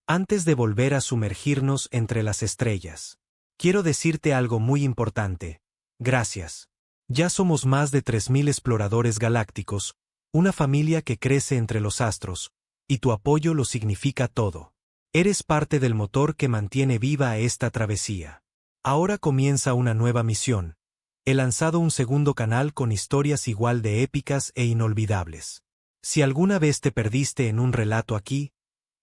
Antes de volver a sumergirnos entre las estrellas, quiero decirte algo muy importante. Gracias. Ya somos más de 3000 exploradores galácticos, una familia que crece entre los astros, y tu apoyo lo significa todo. Eres parte del motor que mantiene viva esta travesía. Ahora comienza una nueva misión. He lanzado un segundo canal con historias igual de épicas e inolvidables. Si alguna vez te perdiste en un relato aquí,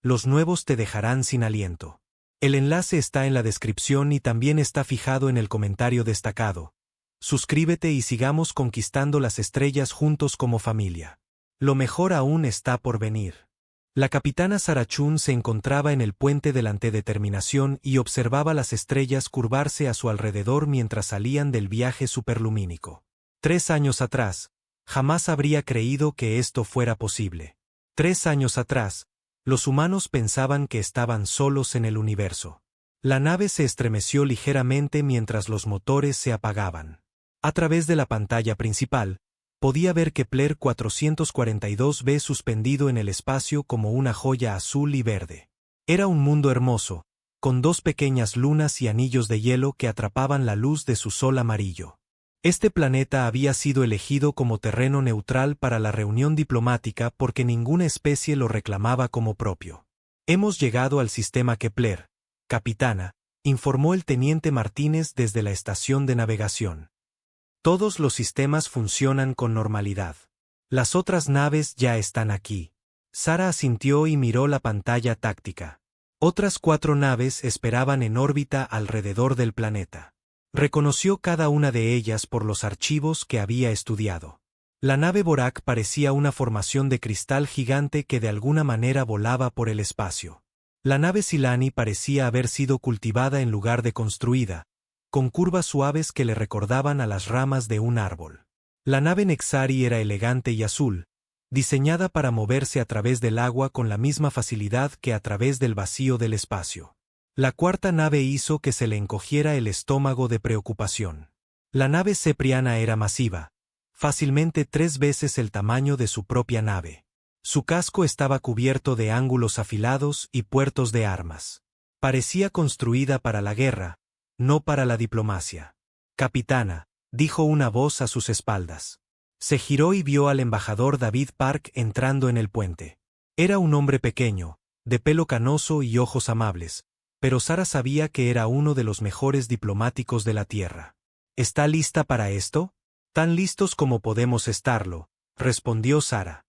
los nuevos te dejarán sin aliento. El enlace está en la descripción y también está fijado en el comentario destacado. Suscríbete y sigamos conquistando las estrellas juntos como familia. Lo mejor aún está por venir. La capitana Sarah Chun se encontraba en el puente de la antedeterminación y observaba las estrellas curvarse a su alrededor mientras salían del viaje superlumínico. 3 años atrás, jamás habría creído que esto fuera posible. 3 años atrás, los humanos pensaban que estaban solos en el universo. La nave se estremeció ligeramente mientras los motores se apagaban. A través de la pantalla principal, podía ver Kepler 442b suspendido en el espacio como una joya azul y verde. Era un mundo hermoso, con 2 pequeñas lunas y anillos de hielo que atrapaban la luz de su sol amarillo. Este planeta había sido elegido como terreno neutral para la reunión diplomática porque ninguna especie lo reclamaba como propio. Hemos llegado al sistema Kepler, capitana, informó el teniente Martínez desde la estación de navegación. Todos los sistemas funcionan con normalidad. Las otras naves ya están aquí. Sarah asintió y miró la pantalla táctica. Otras 4 naves esperaban en órbita alrededor del planeta. Reconoció cada una de ellas por los archivos que había estudiado. La nave Borak parecía una formación de cristal gigante que de alguna manera volaba por el espacio. La nave Silani parecía haber sido cultivada en lugar de construida, con curvas suaves que le recordaban a las ramas de un árbol. La nave Nexari era elegante y azul, diseñada para moverse a través del agua con la misma facilidad que a través del vacío del espacio. La 4ª nave hizo que se le encogiera el estómago de preocupación. La nave Cepriana era masiva, fácilmente 3 veces el tamaño de su propia nave. Su casco estaba cubierto de ángulos afilados y puertos de armas. Parecía construida para la guerra, no para la diplomacia. Capitana, dijo una voz a sus espaldas. Se giró y vio al embajador David Park entrando en el puente. Era un hombre pequeño, de pelo canoso y ojos amables, pero Sarah sabía que era uno de los mejores diplomáticos de la Tierra. ¿Está lista para esto? Tan listos como podemos estarlo, respondió Sarah.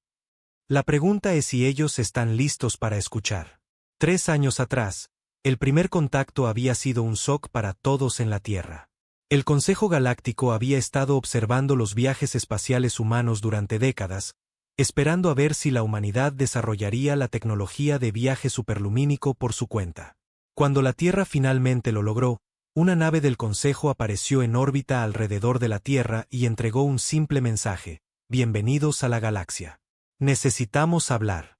La pregunta es si ellos están listos para escuchar. 3 años atrás, el primer contacto había sido un shock para todos en la Tierra. El Consejo Galáctico había estado observando los viajes espaciales humanos durante décadas, esperando a ver si la humanidad desarrollaría la tecnología de viaje superlumínico por su cuenta. Cuando la Tierra finalmente lo logró, una nave del Consejo apareció en órbita alrededor de la Tierra y entregó un simple mensaje: bienvenidos a la galaxia. Necesitamos hablar.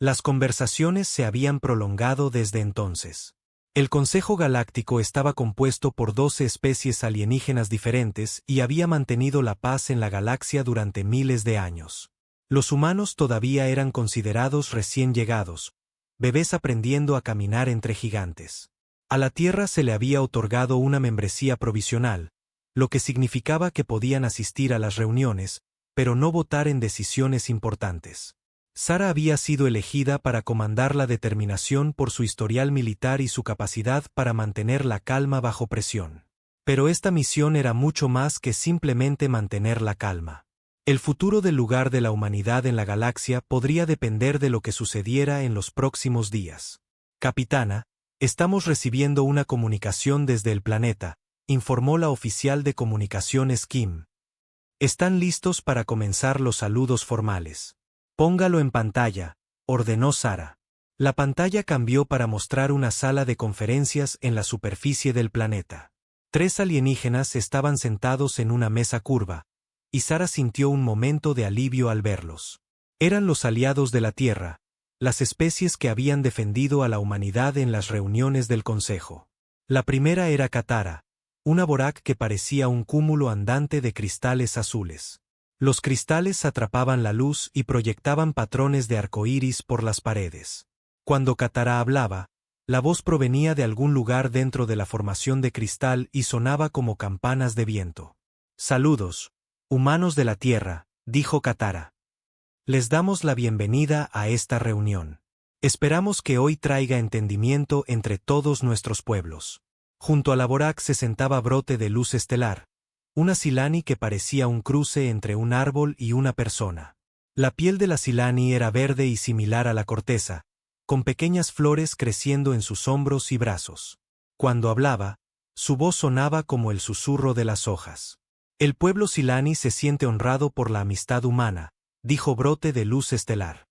Las conversaciones se habían prolongado desde entonces. El Consejo Galáctico estaba compuesto por 12 especies alienígenas diferentes y había mantenido la paz en la galaxia durante miles de años. Los humanos todavía eran considerados recién llegados, bebés aprendiendo a caminar entre gigantes. A la Tierra se le había otorgado una membresía provisional, lo que significaba que podían asistir a las reuniones, pero no votar en decisiones importantes. Sarah había sido elegida para comandar la determinación por su historial militar y su capacidad para mantener la calma bajo presión. Pero esta misión era mucho más que simplemente mantener la calma. El futuro del lugar de la humanidad en la galaxia podría depender de lo que sucediera en los próximos días. Capitana, estamos recibiendo una comunicación desde el planeta, informó la oficial de comunicaciones Kim. Están listos para comenzar los saludos formales. Póngalo en pantalla, ordenó Sarah. La pantalla cambió para mostrar una sala de conferencias en la superficie del planeta. 3 alienígenas estaban sentados en una mesa curva, y Sarah sintió un momento de alivio al verlos. Eran los aliados de la Tierra, las especies que habían defendido a la humanidad en las reuniones del Consejo. La primera era Katara, una Borak que parecía un cúmulo andante de cristales azules. Los cristales atrapaban la luz y proyectaban patrones de arcoíris por las paredes. Cuando Katara hablaba, la voz provenía de algún lugar dentro de la formación de cristal y sonaba como campanas de viento. «Saludos, humanos de la Tierra», dijo Katara. «Les damos la bienvenida a esta reunión. Esperamos que hoy traiga entendimiento entre todos nuestros pueblos». Junto a la Borak se sentaba Brote de luz estelar, una Silani que parecía un cruce entre un árbol y una persona. La piel de la Silani era verde y similar a la corteza, con pequeñas flores creciendo en sus hombros y brazos. Cuando hablaba, su voz sonaba como el susurro de las hojas. «El pueblo Silani se siente honrado por la amistad humana», dijo Brote de luz estelar.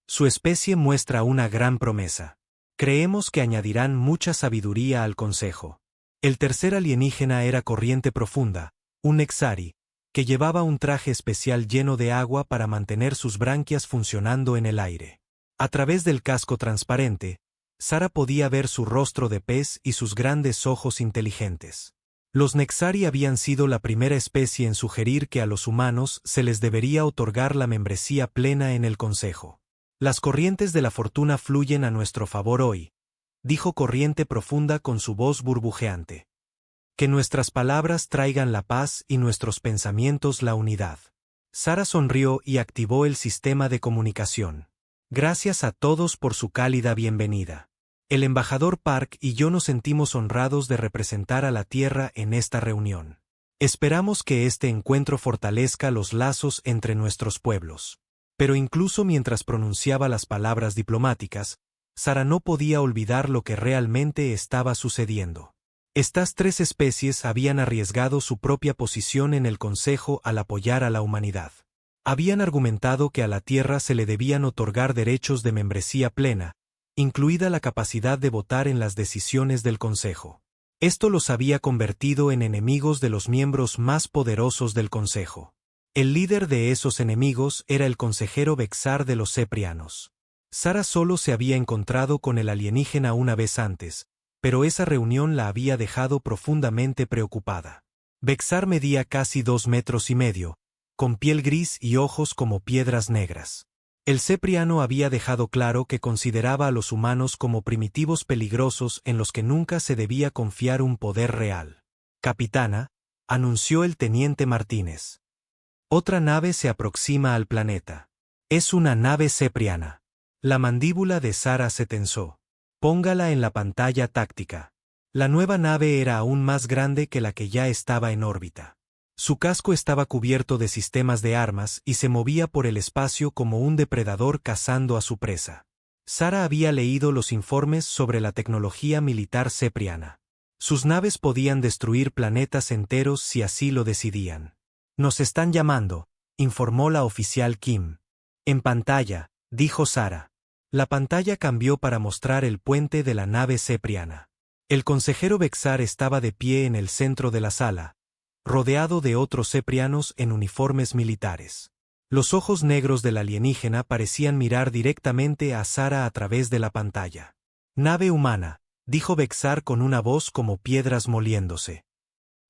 «Su especie muestra una gran promesa. Creemos que añadirán mucha sabiduría al consejo». El tercer alienígena era Corriente Profunda, un Nexari, que llevaba un traje especial lleno de agua para mantener sus branquias funcionando en el aire. A través del casco transparente, Sara podía ver su rostro de pez y sus grandes ojos inteligentes. Los Nexari habían sido la primera especie en sugerir que a los humanos se les debería otorgar la membresía plena en el Consejo. «Las corrientes de la fortuna fluyen a nuestro favor hoy», dijo Corriente Profunda con su voz burbujeante. «Que nuestras palabras traigan la paz y nuestros pensamientos la unidad». Sara sonrió y activó el sistema de comunicación. «Gracias a todos por su cálida bienvenida. El embajador Park y yo nos sentimos honrados de representar a la Tierra en esta reunión. Esperamos que este encuentro fortalezca los lazos entre nuestros pueblos». Pero incluso mientras pronunciaba las palabras diplomáticas, Sara no podía olvidar lo que realmente estaba sucediendo. Estas tres especies habían arriesgado su propia posición en el Consejo al apoyar a la humanidad. Habían argumentado que a la Tierra se le debían otorgar derechos de membresía plena, incluida la capacidad de votar en las decisiones del Consejo. Esto los había convertido en enemigos de los miembros más poderosos del Consejo. El líder de esos enemigos era el consejero Vexar de los Ceprianos. Sara solo se había encontrado con el alienígena una vez antes, pero esa reunión la había dejado profundamente preocupada. Vexar medía casi 2,5 metros, con piel gris y ojos como piedras negras. El Cepriano había dejado claro que consideraba a los humanos como primitivos peligrosos en los que nunca se debía confiar un poder real. «Capitana», anunció el teniente Martínez. «Otra nave se aproxima al planeta. Es una nave cepriana». La mandíbula de Sara se tensó. «Póngala en la pantalla táctica». La nueva nave era aún más grande que la que ya estaba en órbita. Su casco estaba cubierto de sistemas de armas y se movía por el espacio como un depredador cazando a su presa. Sara había leído los informes sobre la tecnología militar cepriana. Sus naves podían destruir planetas enteros si así lo decidían. «Nos están llamando», informó la oficial Kim. «En pantalla», dijo Sara. La pantalla cambió para mostrar el puente de la nave cepriana. El consejero Vexar estaba de pie en el centro de la sala, rodeado de otros ceprianos en uniformes militares. Los ojos negros del alienígena parecían mirar directamente a Sara a través de la pantalla. «Nave humana», dijo Vexar con una voz como piedras moliéndose.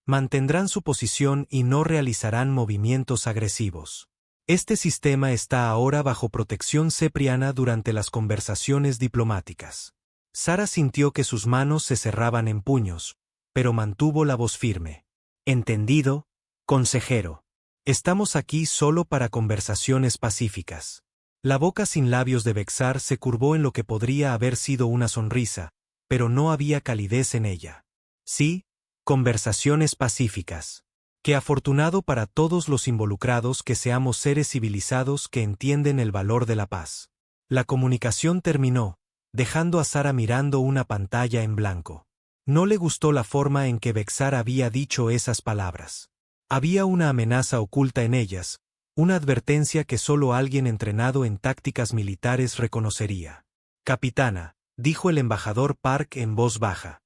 «Mantendrán su posición y no realizarán movimientos agresivos. Este sistema está ahora bajo protección cepriana durante las conversaciones diplomáticas». Sara sintió que sus manos se cerraban en puños, pero mantuvo la voz firme. «Entendido, consejero. Estamos aquí solo para conversaciones pacíficas». La boca sin labios de Vexar se curvó en lo que podría haber sido una sonrisa, pero no había calidez en ella. «Sí, conversaciones pacíficas. Qué afortunado para todos los involucrados que seamos seres civilizados que entienden el valor de la paz». La comunicación terminó, dejando a Sara mirando una pantalla en blanco. No le gustó la forma en que Vexar había dicho esas palabras. Había una amenaza oculta en ellas, una advertencia que solo alguien entrenado en tácticas militares reconocería. «Capitana», dijo el embajador Park en voz baja.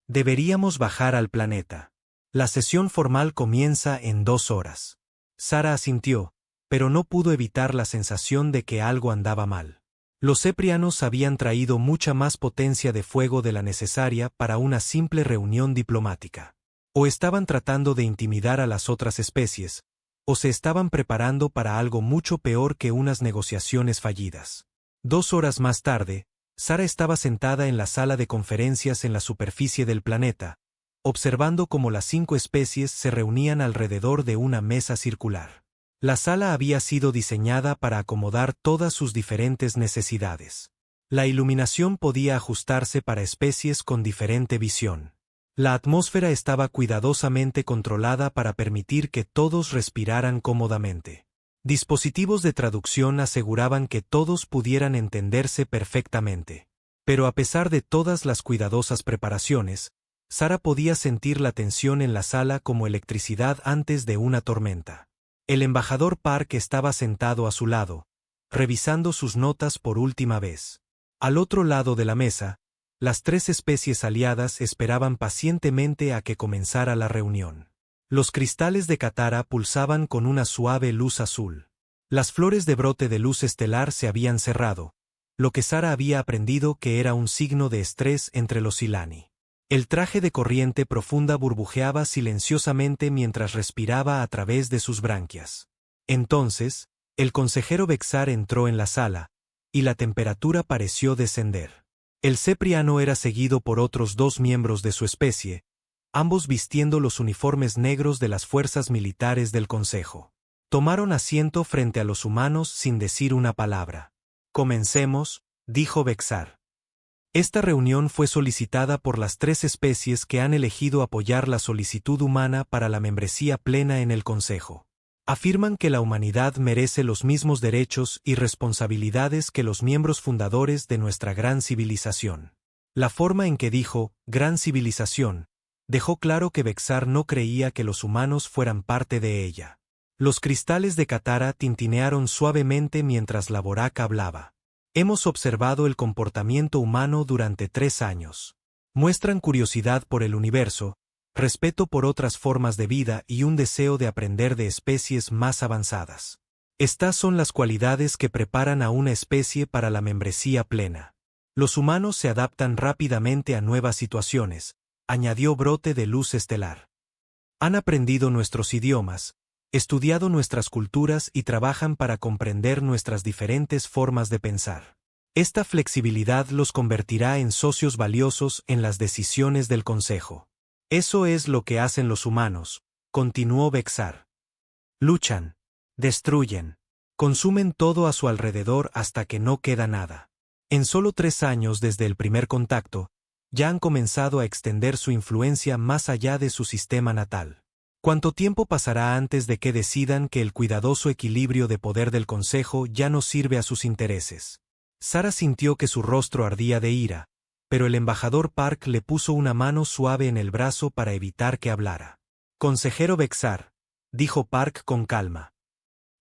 «Deberíamos bajar al planeta. La sesión formal comienza en 2 horas». Sara asintió, pero no pudo evitar la sensación de que algo andaba mal. Los ceprianos habían traído mucha más potencia de fuego de la necesaria para una simple reunión diplomática. O estaban tratando de intimidar a las otras especies, o se estaban preparando para algo mucho peor que unas negociaciones fallidas. 2 horas más tarde, Sara estaba sentada en la sala de conferencias en la superficie del planeta, observando cómo las 5 especies se reunían alrededor de una mesa circular. La sala había sido diseñada para acomodar todas sus diferentes necesidades. La iluminación podía ajustarse para especies con diferente visión. La atmósfera estaba cuidadosamente controlada para permitir que todos respiraran cómodamente. Dispositivos de traducción aseguraban que todos pudieran entenderse perfectamente. Pero a pesar de todas las cuidadosas preparaciones, Sara podía sentir la tensión en la sala como electricidad antes de una tormenta. El embajador Park estaba sentado a su lado, revisando sus notas por última vez. Al otro lado de la mesa, las 3 especies aliadas esperaban pacientemente a que comenzara la reunión. Los cristales de Katara pulsaban con una suave luz azul. Las flores de brote de luz estelar se habían cerrado, lo que Sara había aprendido que era un signo de estrés entre los Silani. El traje de corriente profunda burbujeaba silenciosamente mientras respiraba a través de sus branquias. Entonces, el consejero Vexar entró en la sala, y la temperatura pareció descender. El Cepriano era seguido por otros 2 miembros de su especie, ambos vistiendo los uniformes negros de las fuerzas militares del Consejo. Tomaron asiento frente a los humanos sin decir una palabra. «Comencemos», dijo Vexar. Esta reunión fue solicitada por las 3 especies que han elegido apoyar la solicitud humana para la membresía plena en el Consejo. Afirman que la humanidad merece los mismos derechos y responsabilidades que los miembros fundadores de nuestra gran civilización. La forma en que dijo «gran civilización» dejó claro que Vexar no creía que los humanos fueran parte de ella. Los cristales de Katara tintinearon suavemente mientras la Boraka hablaba. Hemos observado el comportamiento humano durante 3 años. Muestran curiosidad por el universo, respeto por otras formas de vida y un deseo de aprender de especies más avanzadas. Estas son las cualidades que preparan a una especie para la membresía plena. Los humanos se adaptan rápidamente a nuevas situaciones, añadió Brote de Luz Estelar. Han aprendido nuestros idiomas, estudiado nuestras culturas y trabajan para comprender nuestras diferentes formas de pensar. Esta flexibilidad los convertirá en socios valiosos en las decisiones del Consejo. Eso es lo que hacen los humanos, continuó Vexar. Luchan, destruyen, consumen todo a su alrededor hasta que no queda nada. En solo 3 años desde el primer contacto, ya han comenzado a extender su influencia más allá de su sistema natal. ¿Cuánto tiempo pasará antes de que decidan que el cuidadoso equilibrio de poder del Consejo ya no sirve a sus intereses? Sara sintió que su rostro ardía de ira, pero el embajador Park le puso una mano suave en el brazo para evitar que hablara. Consejero Vexar, dijo Park con calma.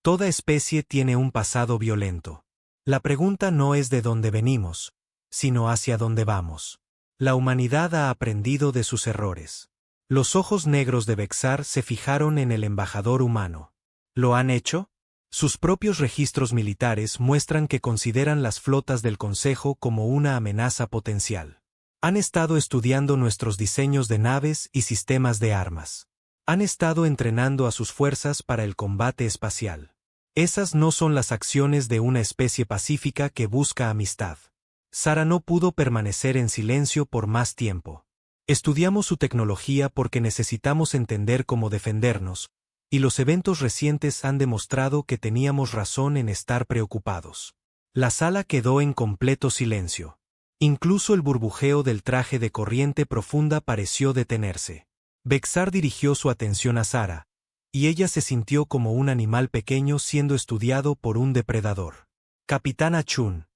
Toda especie tiene un pasado violento. La pregunta no es de dónde venimos, sino hacia dónde vamos. La humanidad ha aprendido de sus errores. Los ojos negros de Vexar se fijaron en el embajador humano. ¿Lo han hecho? Sus propios registros militares muestran que consideran las flotas del Consejo como una amenaza potencial. Han estado estudiando nuestros diseños de naves y sistemas de armas. Han estado entrenando a sus fuerzas para el combate espacial. Esas no son las acciones de una especie pacífica que busca amistad. Sara no pudo permanecer en silencio por más tiempo. Estudiamos su tecnología porque necesitamos entender cómo defendernos, y los eventos recientes han demostrado que teníamos razón en estar preocupados. La sala quedó en completo silencio. Incluso el burbujeo del traje de corriente profunda pareció detenerse. Vexar dirigió su atención a Sara, y ella se sintió como un animal pequeño siendo estudiado por un depredador. Capitana Chun,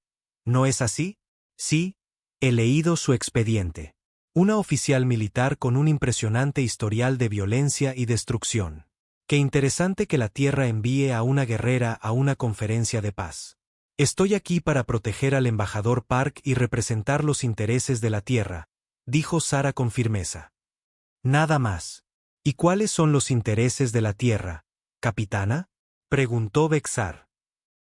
¿no es así? Sí, he leído su expediente. Una oficial militar con un impresionante historial de violencia y destrucción. Qué interesante que la Tierra envíe a una guerrera a una conferencia de paz. Estoy aquí para proteger al embajador Park y representar los intereses de la Tierra, dijo Sara con firmeza. Nada más. ¿Y cuáles son los intereses de la Tierra, capitana? Preguntó Vexar.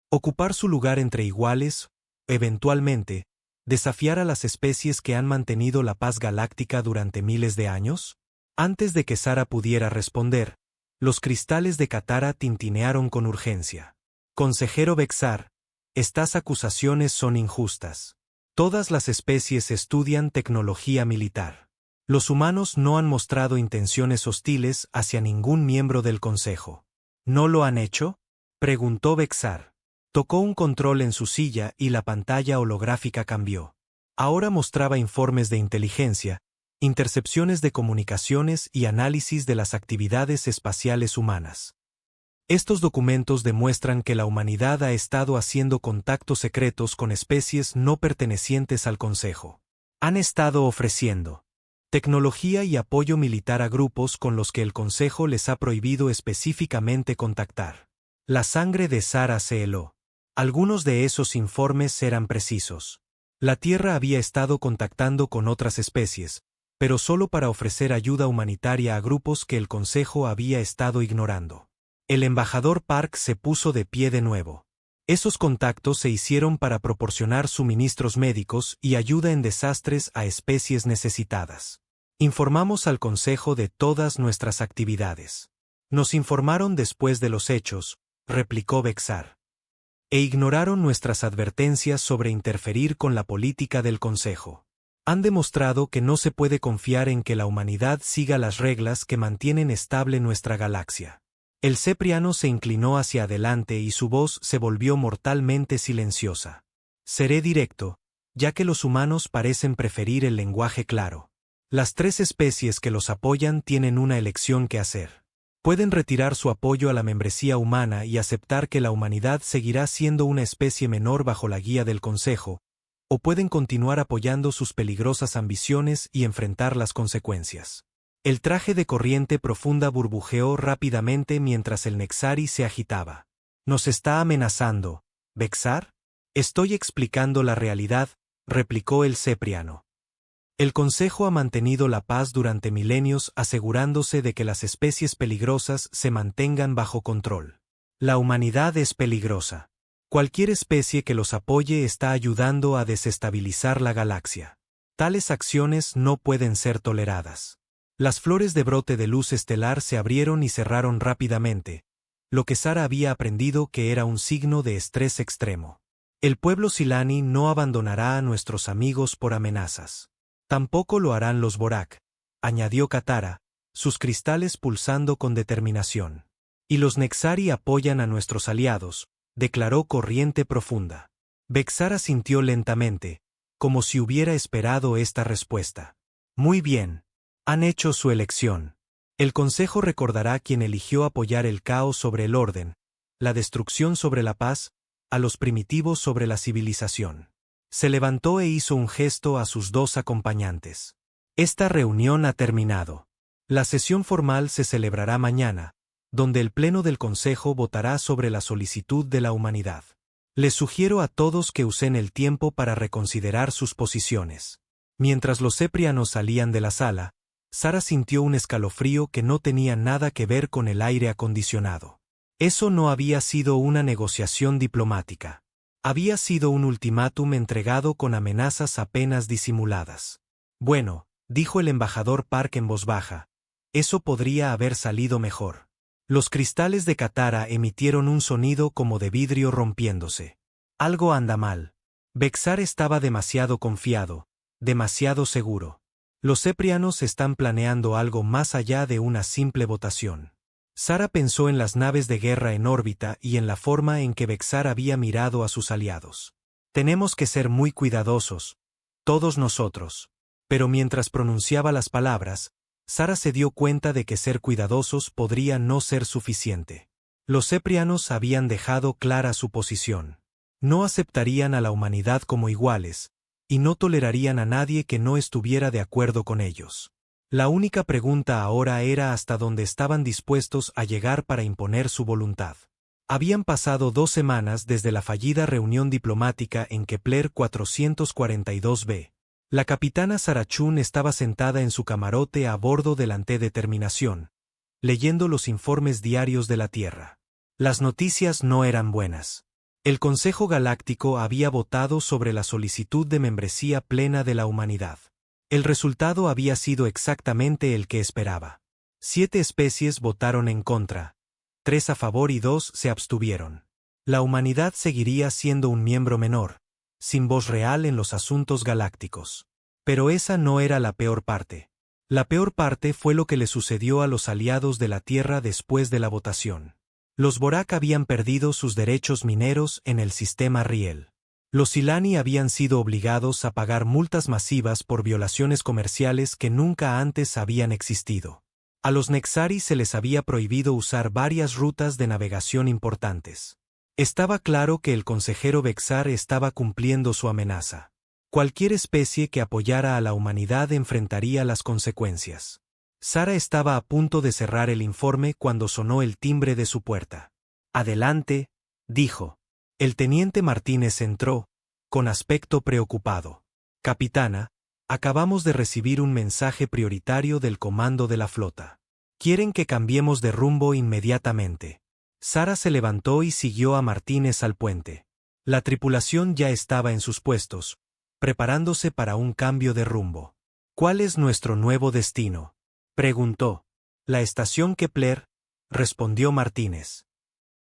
Ocupar su lugar entre iguales, eventualmente, desafiar a las especies que han mantenido la paz galáctica durante miles de años. Antes de que Sara pudiera responder, los cristales de Katara tintinearon con urgencia. Consejero Vexar, estas acusaciones son injustas. Todas las especies estudian tecnología militar. Los humanos no han mostrado intenciones hostiles hacia ningún miembro del Consejo. ¿No lo han hecho?, preguntó Vexar. Tocó un control en su silla y la pantalla holográfica cambió. Ahora mostraba informes de inteligencia, intercepciones de comunicaciones y análisis de las actividades espaciales humanas. Estos documentos demuestran que la humanidad ha estado haciendo contactos secretos con especies no pertenecientes al Consejo. Han estado ofreciendo tecnología y apoyo militar a grupos con los que el Consejo les ha prohibido específicamente contactar. La sangre de Sara se heló. Algunos de esos informes eran precisos. La Tierra había estado contactando con otras especies, pero solo para ofrecer ayuda humanitaria a grupos que el Consejo había estado ignorando. El embajador Park se puso de pie de nuevo. Esos contactos se hicieron para proporcionar suministros médicos y ayuda en desastres a especies necesitadas. Informamos al Consejo de todas nuestras actividades. Nos informaron después de los hechos, replicó Vexar. E ignoraron nuestras advertencias sobre interferir con la política del Consejo. Han demostrado que no se puede confiar en que la humanidad siga las reglas que mantienen estable nuestra galaxia. El Cepriano se inclinó hacia adelante y su voz se volvió mortalmente silenciosa. Seré directo, ya que los humanos parecen preferir el lenguaje claro. Las 3 especies que los apoyan tienen una elección que hacer. Pueden retirar su apoyo a la membresía humana y aceptar que la humanidad seguirá siendo una especie menor bajo la guía del Consejo, o pueden continuar apoyando sus peligrosas ambiciones y enfrentar las consecuencias. El traje de corriente profunda burbujeó rápidamente mientras el Nexari se agitaba. ¿Nos está amenazando, Vexar? Estoy explicando la realidad, replicó el Cepriano. El Consejo ha mantenido la paz durante milenios asegurándose de que las especies peligrosas se mantengan bajo control. La humanidad es peligrosa. Cualquier especie que los apoye está ayudando a desestabilizar la galaxia. Tales acciones no pueden ser toleradas. Las flores de brote de luz estelar se abrieron y cerraron rápidamente, lo que Sara había aprendido que era un signo de estrés extremo. El pueblo Silani no abandonará a nuestros amigos por amenazas. Tampoco lo harán los Borak, añadió Katara, sus cristales pulsando con determinación. Y los Nexari apoyan a nuestros aliados, declaró Corriente Profunda. Vexar asintió lentamente, como si hubiera esperado esta respuesta. Muy bien. Han hecho su elección. El Consejo recordará quién eligió apoyar el caos sobre el orden, la destrucción sobre la paz, a los primitivos sobre la civilización. Se levantó e hizo un gesto a sus 2 acompañantes. Esta reunión ha terminado. La sesión formal se celebrará mañana, donde el Pleno del Consejo votará sobre la solicitud de la humanidad. Les sugiero a todos que usen el tiempo para reconsiderar sus posiciones. Mientras los ceprianos salían de la sala, Sara sintió un escalofrío que no tenía nada que ver con el aire acondicionado. Eso no había sido una negociación diplomática. Había sido un ultimátum entregado con amenazas apenas disimuladas. Bueno, dijo el embajador Park en voz baja, eso podría haber salido mejor. Los cristales de Katara emitieron un sonido como de vidrio rompiéndose. Algo anda mal. Vexar estaba demasiado confiado, demasiado seguro. Los ceprianos están planeando algo más allá de una simple votación. Sara pensó en las naves de guerra en órbita y en la forma en que Vexar había mirado a sus aliados. Tenemos que ser muy cuidadosos, todos nosotros. Pero mientras pronunciaba las palabras, Sara se dio cuenta de que ser cuidadosos podría no ser suficiente. Los ceprianos habían dejado clara su posición. No aceptarían a la humanidad como iguales, y no tolerarían a nadie que no estuviera de acuerdo con ellos. La única pregunta ahora era hasta dónde estaban dispuestos a llegar para imponer su voluntad. Habían pasado 2 semanas desde la fallida reunión diplomática en Kepler 442b. La capitana Sarachun estaba sentada en su camarote a bordo del Antedeterminación, leyendo los informes diarios de la Tierra. Las noticias no eran buenas. El Consejo Galáctico había votado sobre la solicitud de membresía plena de la humanidad. El resultado había sido exactamente el que esperaba. 7 especies votaron en contra, 3 a favor y 2 se abstuvieron. La humanidad seguiría siendo un miembro menor, sin voz real en los asuntos galácticos. Pero esa no era la peor parte. La peor parte fue lo que le sucedió a los aliados de la Tierra después de la votación. Los Vorak habían perdido sus derechos mineros en el sistema Riel. Los Silani habían sido obligados a pagar multas masivas por violaciones comerciales que nunca antes habían existido. A los Nexari se les había prohibido usar varias rutas de navegación importantes. Estaba claro que el consejero Vexar estaba cumpliendo su amenaza. Cualquier especie que apoyara a la humanidad enfrentaría las consecuencias. Sara estaba a punto de cerrar el informe cuando sonó el timbre de su puerta. «Adelante», dijo. El teniente Martínez entró, con aspecto preocupado. «Capitana, acabamos de recibir un mensaje prioritario del comando de la flota. Quieren que cambiemos de rumbo inmediatamente». Sara se levantó y siguió a Martínez al puente. La tripulación ya estaba en sus puestos, preparándose para un cambio de rumbo. «¿Cuál es nuestro nuevo destino?», preguntó. «La estación Kepler», respondió Martínez.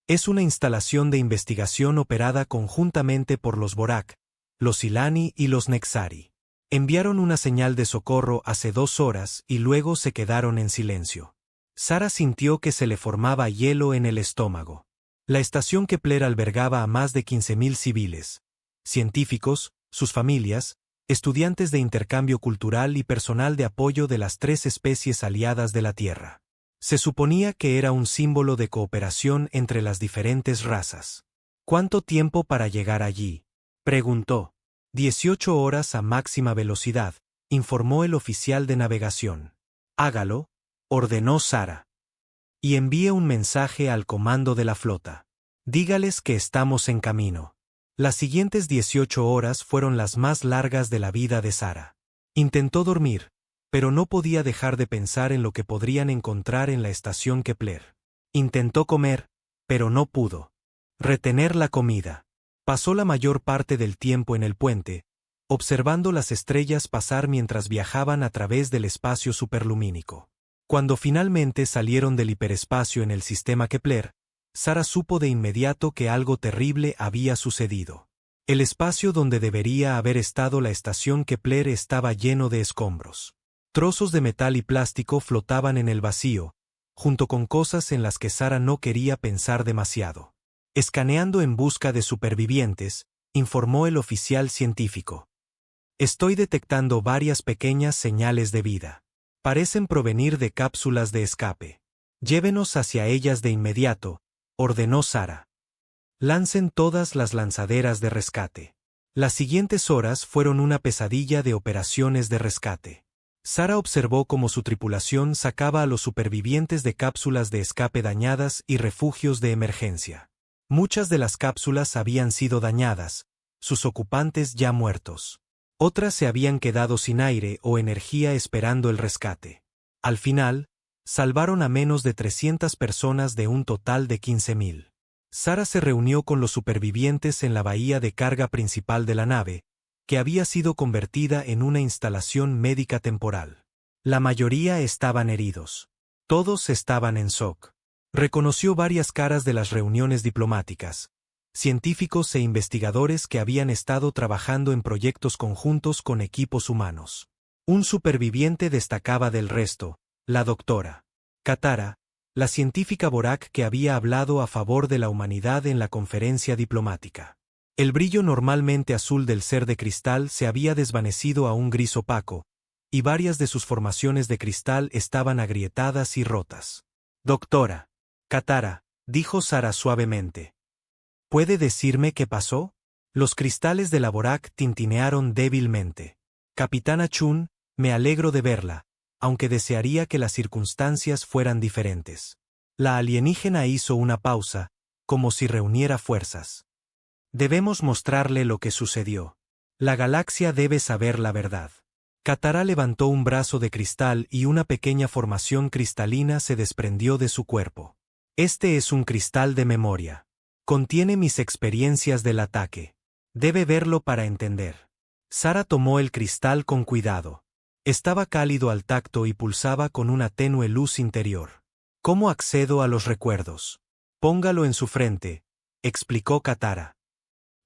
«Es una instalación de investigación operada conjuntamente por los Vorak, los Silani y los Nexari. Enviaron una señal de socorro hace 2 horas y luego se quedaron en silencio». Sara sintió que se le formaba hielo en el estómago. La estación Kepler albergaba a más de 15.000 civiles, científicos, sus familias, estudiantes de intercambio cultural y personal de apoyo de las 3 especies aliadas de la Tierra. Se suponía que era un símbolo de cooperación entre las diferentes razas. «¿Cuánto tiempo para llegar allí?», preguntó. 18 horas a máxima velocidad, informó el oficial de navegación. «Hágalo», ordenó Sara. «Y envíe un mensaje al comando de la flota. Dígales que estamos en camino». Las siguientes 18 horas fueron las más largas de la vida de Sara. Intentó dormir, pero no podía dejar de pensar en lo que podrían encontrar en la estación Kepler. Intentó comer, pero no pudo. Retener la comida. Pasó la mayor parte del tiempo en el puente, observando las estrellas pasar mientras viajaban a través del espacio superlumínico. Cuando finalmente salieron del hiperespacio en el sistema Kepler, Sara supo de inmediato que algo terrible había sucedido. El espacio donde debería haber estado la estación Kepler estaba lleno de escombros. Trozos de metal y plástico flotaban en el vacío, junto con cosas en las que Sara no quería pensar demasiado. Escaneando en busca de supervivientes, informó el oficial científico. «Estoy detectando varias pequeñas señales de vida. Parecen provenir de cápsulas de escape. Llévenos hacia ellas de inmediato», ordenó Sara. «Lancen todas las lanzaderas de rescate». Las siguientes horas fueron una pesadilla de operaciones de rescate. Sara observó cómo su tripulación sacaba a los supervivientes de cápsulas de escape dañadas y refugios de emergencia. Muchas de las cápsulas habían sido dañadas, sus ocupantes ya muertos. Otras se habían quedado sin aire o energía esperando el rescate. Al final, salvaron a menos de 300 personas de un total de 15.000. Sara se reunió con los supervivientes en la bahía de carga principal de la nave, que había sido convertida en una instalación médica temporal. La mayoría estaban heridos. Todos estaban en shock. Reconoció varias caras de las reuniones diplomáticas, científicos e investigadores que habían estado trabajando en proyectos conjuntos con equipos humanos. Un superviviente destacaba del resto, la doctora Katara, la científica Vorak que había hablado a favor de la humanidad en la conferencia diplomática. El brillo normalmente azul del ser de cristal se había desvanecido a un gris opaco, y varias de sus formaciones de cristal estaban agrietadas y rotas. «Doctora Katara», dijo Sara suavemente. «¿Puede decirme qué pasó?». Los cristales de la Vorak tintinearon débilmente. «Capitana Chun, me alegro de verla, aunque desearía que las circunstancias fueran diferentes». La alienígena hizo una pausa, como si reuniera fuerzas. «Debemos mostrarle lo que sucedió. La galaxia debe saber la verdad». Katara levantó un brazo de cristal y una pequeña formación cristalina se desprendió de su cuerpo. «Este es un cristal de memoria. Contiene mis experiencias del ataque. Debe verlo para entender». Sara tomó el cristal con cuidado. Estaba cálido al tacto y pulsaba con una tenue luz interior. «¿Cómo accedo a los recuerdos?». «Póngalo en su frente», explicó Katara.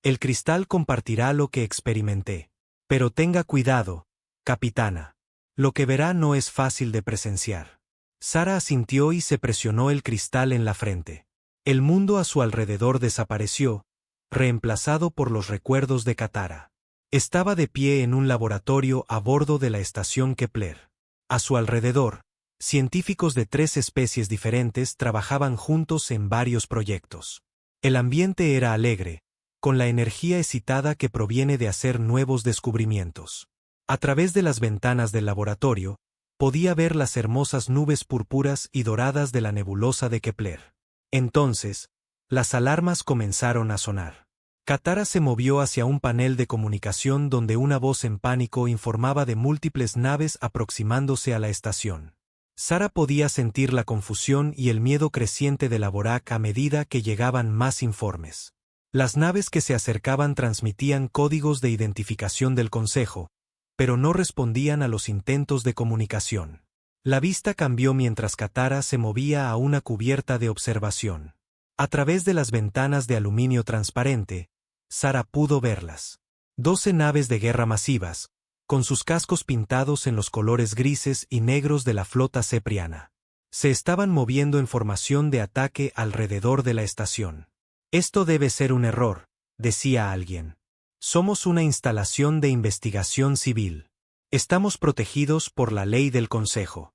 El cristal compartirá lo que experimenté. Pero tenga cuidado, capitana. Lo que verá no es fácil de presenciar. Sara asintió y se presionó el cristal en la frente. El mundo a su alrededor desapareció, reemplazado por los recuerdos de Katara. Estaba de pie en un laboratorio a bordo de la estación Kepler. A su alrededor, científicos de 3 especies diferentes trabajaban juntos en varios proyectos. El ambiente era alegre, con la energía excitada que proviene de hacer nuevos descubrimientos. A través de las ventanas del laboratorio, podía ver las hermosas nubes púrpuras y doradas de la nebulosa de Kepler. Entonces, las alarmas comenzaron a sonar. Katara se movió hacia un panel de comunicación donde una voz en pánico informaba de múltiples naves aproximándose a la estación. Sara podía sentir la confusión y el miedo creciente de la Vorak a medida que llegaban más informes. Las naves que se acercaban transmitían códigos de identificación del Consejo, pero no respondían a los intentos de comunicación. La vista cambió mientras Katara se movía a una cubierta de observación. A través de las ventanas de aluminio transparente, Sara pudo verlas. 12 naves de guerra masivas, con sus cascos pintados en los colores grises y negros de la flota cepriana. Se estaban moviendo en formación de ataque alrededor de la estación. Esto debe ser un error, decía alguien. Somos una instalación de investigación civil. Estamos protegidos por la ley del Consejo.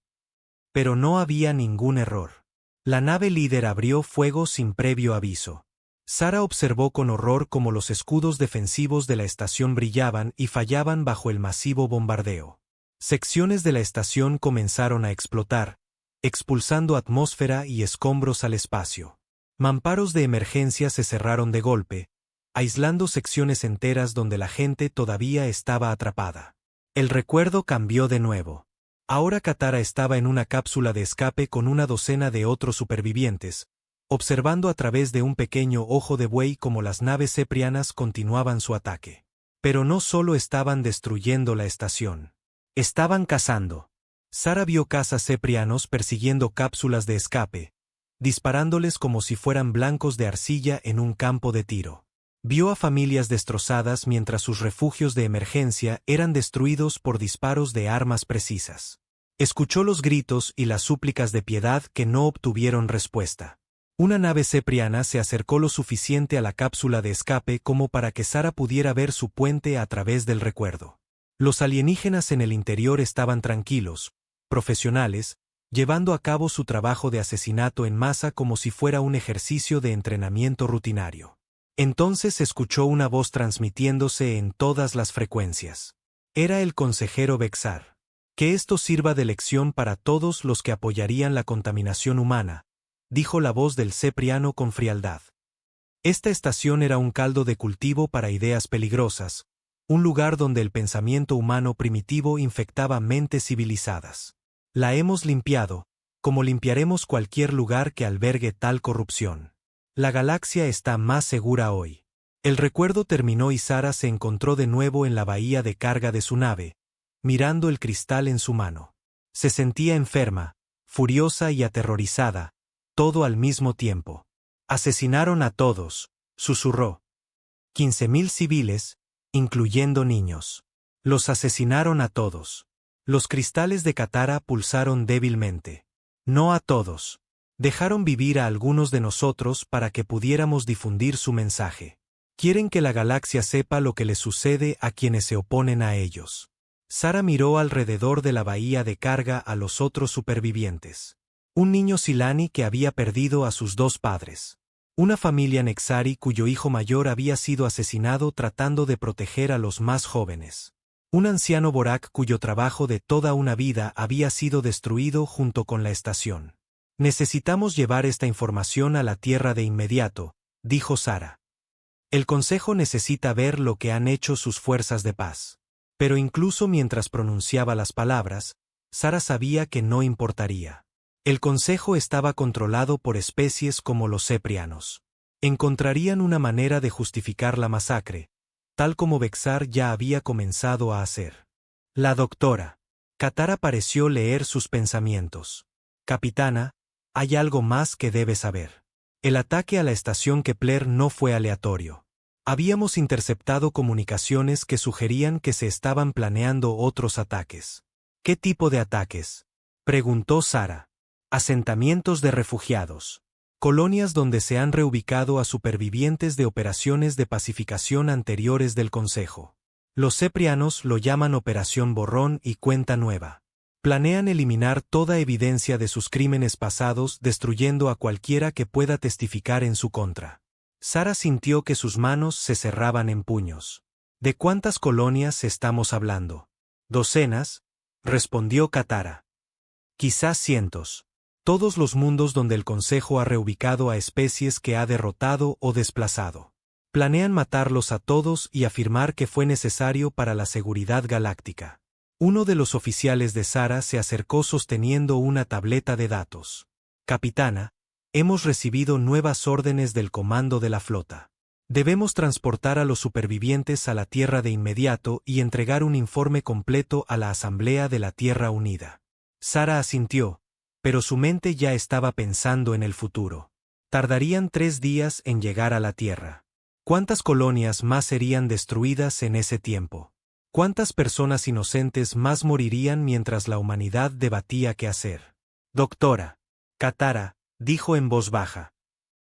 Pero no había ningún error. La nave líder abrió fuego sin previo aviso. Sara observó con horror cómo los escudos defensivos de la estación brillaban y fallaban bajo el masivo bombardeo. Secciones de la estación comenzaron a explotar, expulsando atmósfera y escombros al espacio. Mamparos de emergencia se cerraron de golpe, aislando secciones enteras donde la gente todavía estaba atrapada. El recuerdo cambió de nuevo. Ahora Katara estaba en una cápsula de escape con una docena de otros supervivientes, observando a través de un pequeño ojo de buey cómo las naves ceprianas continuaban su ataque. Pero no solo estaban destruyendo la estación. Estaban cazando. Sara vio cazas ceprianos persiguiendo cápsulas de escape, disparándoles como si fueran blancos de arcilla en un campo de tiro. Vio a familias destrozadas mientras sus refugios de emergencia eran destruidos por disparos de armas precisas. Escuchó los gritos y las súplicas de piedad que no obtuvieron respuesta. Una nave cepriana se acercó lo suficiente a la cápsula de escape como para que Sara pudiera ver su puente a través del recuerdo. Los alienígenas en el interior estaban tranquilos, profesionales, llevando a cabo su trabajo de asesinato en masa como si fuera un ejercicio de entrenamiento rutinario. Entonces escuchó una voz transmitiéndose en todas las frecuencias. Era el consejero Vexar. Que esto sirva de lección para todos los que apoyarían la contaminación humana, dijo la voz del cepriano con frialdad. Esta estación era un caldo de cultivo para ideas peligrosas, un lugar donde el pensamiento humano primitivo infectaba mentes civilizadas. La hemos limpiado, como limpiaremos cualquier lugar que albergue tal corrupción. La galaxia está más segura hoy. El recuerdo terminó y Sara se encontró de nuevo en la bahía de carga de su nave, mirando el cristal en su mano. Se sentía enferma, furiosa y aterrorizada, todo al mismo tiempo. Asesinaron a todos, susurró. 15.000 civiles, incluyendo niños. Los asesinaron a todos. Los cristales de Katara pulsaron débilmente. No a todos. Dejaron vivir a algunos de nosotros para que pudiéramos difundir su mensaje. Quieren que la galaxia sepa lo que les sucede a quienes se oponen a ellos. Sara miró alrededor de la bahía de carga a los otros supervivientes. Un niño Silani que había perdido a sus 2 padres. Una familia Nexari cuyo hijo mayor había sido asesinado tratando de proteger a los más jóvenes. Un anciano Vorak cuyo trabajo de toda una vida había sido destruido junto con la estación. Necesitamos llevar esta información a la Tierra de inmediato, dijo Sara. El Consejo necesita ver lo que han hecho sus fuerzas de paz. Pero incluso mientras pronunciaba las palabras, Sara sabía que no importaría. El Consejo estaba controlado por especies como los ceprianos. Encontrarían una manera de justificar la masacre, tal como Vexar ya había comenzado a hacer. La doctora. Katara pareció leer sus pensamientos. Capitana, hay algo más que debe saber. El ataque a la estación Kepler no fue aleatorio. Habíamos interceptado comunicaciones que sugerían que se estaban planeando otros ataques. ¿Qué tipo de ataques?, preguntó Sara. Asentamientos de refugiados. Colonias donde se han reubicado a supervivientes de operaciones de pacificación anteriores del Consejo. Los ceprianos lo llaman Operación Borrón y Cuenta Nueva. Planean eliminar toda evidencia de sus crímenes pasados, destruyendo a cualquiera que pueda testificar en su contra. Sara sintió que sus manos se cerraban en puños. ¿De cuántas colonias estamos hablando? Docenas, respondió Katara. Quizás cientos. Todos los mundos donde el Consejo ha reubicado a especies que ha derrotado o desplazado. Planean matarlos a todos y afirmar que fue necesario para la seguridad galáctica. Uno de los oficiales de Sara se acercó sosteniendo una tableta de datos. Capitana, hemos recibido nuevas órdenes del comando de la flota. Debemos transportar a los supervivientes a la Tierra de inmediato y entregar un informe completo a la Asamblea de la Tierra Unida. Sara asintió, pero su mente ya estaba pensando en el futuro. Tardarían 3 días en llegar a la Tierra. ¿Cuántas colonias más serían destruidas en ese tiempo? ¿Cuántas personas inocentes más morirían mientras la humanidad debatía qué hacer? Doctora, Katara, dijo en voz baja.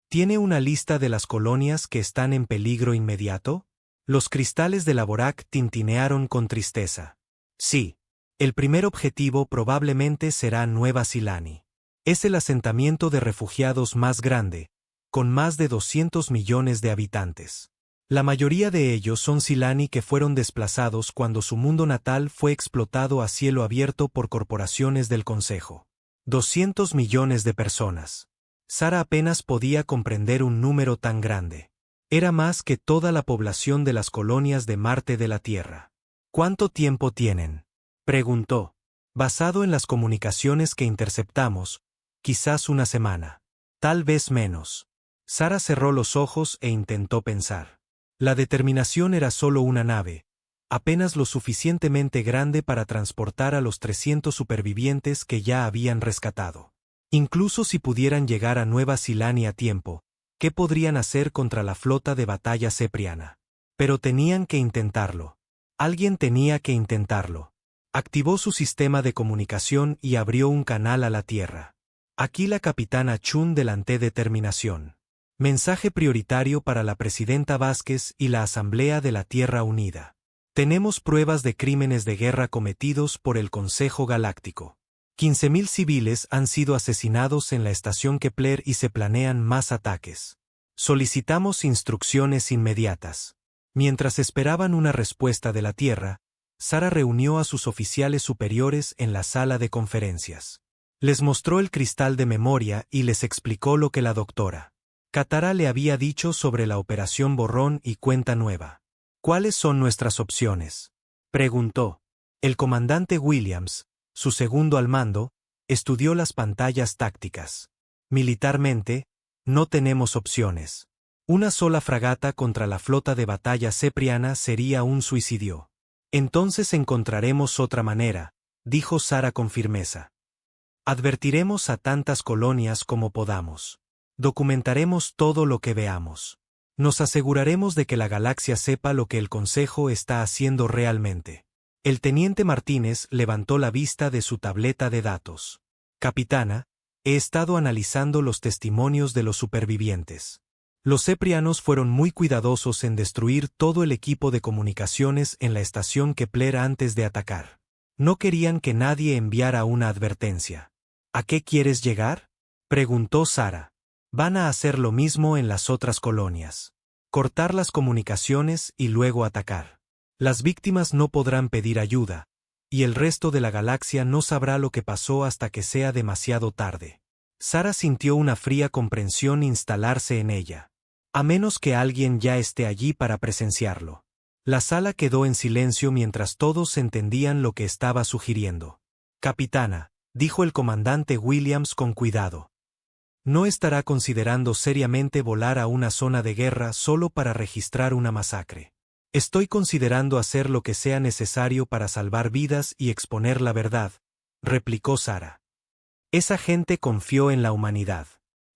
¿Tiene una lista de las colonias que están en peligro inmediato? Los cristales de la Vorak tintinearon con tristeza. Sí. El primer objetivo probablemente será Nueva Silani. Es el asentamiento de refugiados más grande, con más de 200 millones de habitantes. La mayoría de ellos son Silani que fueron desplazados cuando su mundo natal fue explotado a cielo abierto por corporaciones del Consejo. 200 millones de personas. Sara apenas podía comprender un número tan grande. Era más que toda la población de las colonias de Marte de la Tierra. ¿Cuánto tiempo tienen?, preguntó. Basado en las comunicaciones que interceptamos, quizás una semana. Tal vez menos. Sara cerró los ojos e intentó pensar. La Determinación era solo una nave, apenas lo suficientemente grande para transportar a los 300 supervivientes que ya habían rescatado. Incluso si pudieran llegar a Nueva Silani a tiempo, ¿qué podrían hacer contra la flota de batalla cepriana? Pero tenían que intentarlo. Alguien tenía que intentarlo. Activó su sistema de comunicación y abrió un canal a la Tierra. Aquí la capitana Chun de la Determinación. Mensaje prioritario para la presidenta Vázquez y la Asamblea de la Tierra Unida. Tenemos pruebas de crímenes de guerra cometidos por el Consejo Galáctico. 15.000 civiles han sido asesinados en la estación Kepler y se planean más ataques. Solicitamos instrucciones inmediatas. Mientras esperaban una respuesta de la Tierra, Sara reunió a sus oficiales superiores en la sala de conferencias. Les mostró el cristal de memoria y les explicó lo que la doctora Katara le había dicho sobre la operación Borrón y Cuenta Nueva. ¿Cuáles son nuestras opciones?, preguntó. El comandante Williams, su segundo al mando, estudió las pantallas tácticas. Militarmente, no tenemos opciones. Una sola fragata contra la flota de batalla cepriana sería un suicidio. Entonces encontraremos otra manera, dijo Sara con firmeza. Advertiremos a tantas colonias como podamos. Documentaremos todo lo que veamos. Nos aseguraremos de que la galaxia sepa lo que el Consejo está haciendo realmente. El teniente Martínez levantó la vista de su tableta de datos. Capitana, he estado analizando los testimonios de los supervivientes. Los ceprianos fueron muy cuidadosos en destruir todo el equipo de comunicaciones en la estación Kepler antes de atacar. No querían que nadie enviara una advertencia. ¿A qué quieres llegar?, preguntó Sara. Van a hacer lo mismo en las otras colonias. Cortar las comunicaciones y luego atacar. Las víctimas no podrán pedir ayuda, y el resto de la galaxia no sabrá lo que pasó hasta que sea demasiado tarde. Sara sintió una fría comprensión instalarse en ella. A menos que alguien ya esté allí para presenciarlo. La sala quedó en silencio mientras todos entendían lo que estaba sugiriendo. Capitana, dijo el comandante Williams con cuidado. No estará considerando seriamente volar a una zona de guerra solo para registrar una masacre. Estoy considerando hacer lo que sea necesario para salvar vidas y exponer la verdad, replicó Sara. Esa gente confió en la humanidad.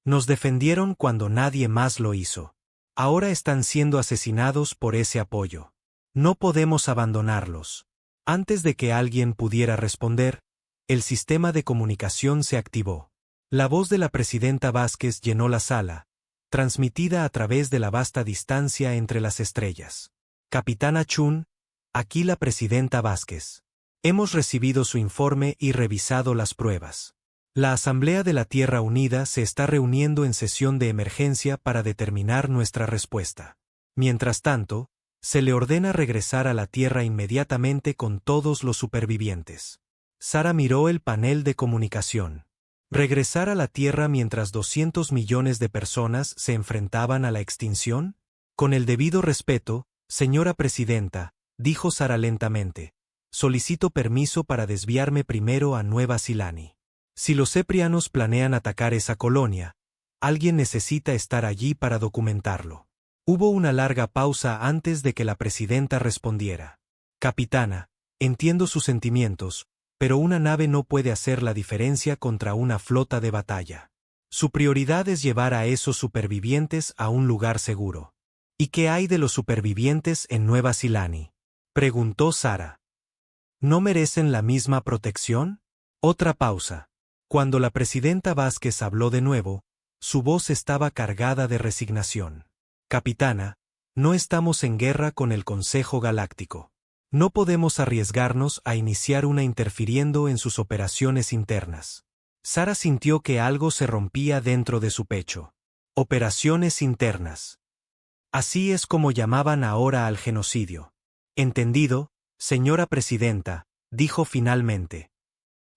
Nos defendieron cuando nadie más lo hizo. Ahora están siendo asesinados por ese apoyo. No podemos abandonarlos. Antes de que alguien pudiera responder, el sistema de comunicación se activó. La voz de la presidenta Vázquez llenó la sala, transmitida a través de la vasta distancia entre las estrellas. Capitana Chun, aquí la presidenta Vázquez. Hemos recibido su informe y revisado las pruebas. La Asamblea de la Tierra Unida se está reuniendo en sesión de emergencia para determinar nuestra respuesta. Mientras tanto, se le ordena regresar a la Tierra inmediatamente con todos los supervivientes. Sara miró el panel de comunicación. ¿Regresar a la Tierra mientras 200 millones de personas se enfrentaban a la extinción? Con el debido respeto, señora presidenta, dijo Sara lentamente, solicito permiso para desviarme primero a Nueva Silani. Si los ceprianos planean atacar esa colonia, alguien necesita estar allí para documentarlo. Hubo una larga pausa antes de que la presidenta respondiera. Capitana, entiendo sus sentimientos, pero una nave no puede hacer la diferencia contra una flota de batalla. Su prioridad es llevar a esos supervivientes a un lugar seguro. ¿Y qué hay de los supervivientes en Nueva Silani?, preguntó Sara. ¿No merecen la misma protección? Otra pausa. Cuando la presidenta Vázquez habló de nuevo, su voz estaba cargada de resignación. Capitana, no estamos en guerra con el Consejo Galáctico. No podemos arriesgarnos a iniciar una interfiriendo en sus operaciones internas. Sara sintió que algo se rompía dentro de su pecho. Operaciones internas. Así es como llamaban ahora al genocidio. Entendido, señora presidenta, dijo finalmente.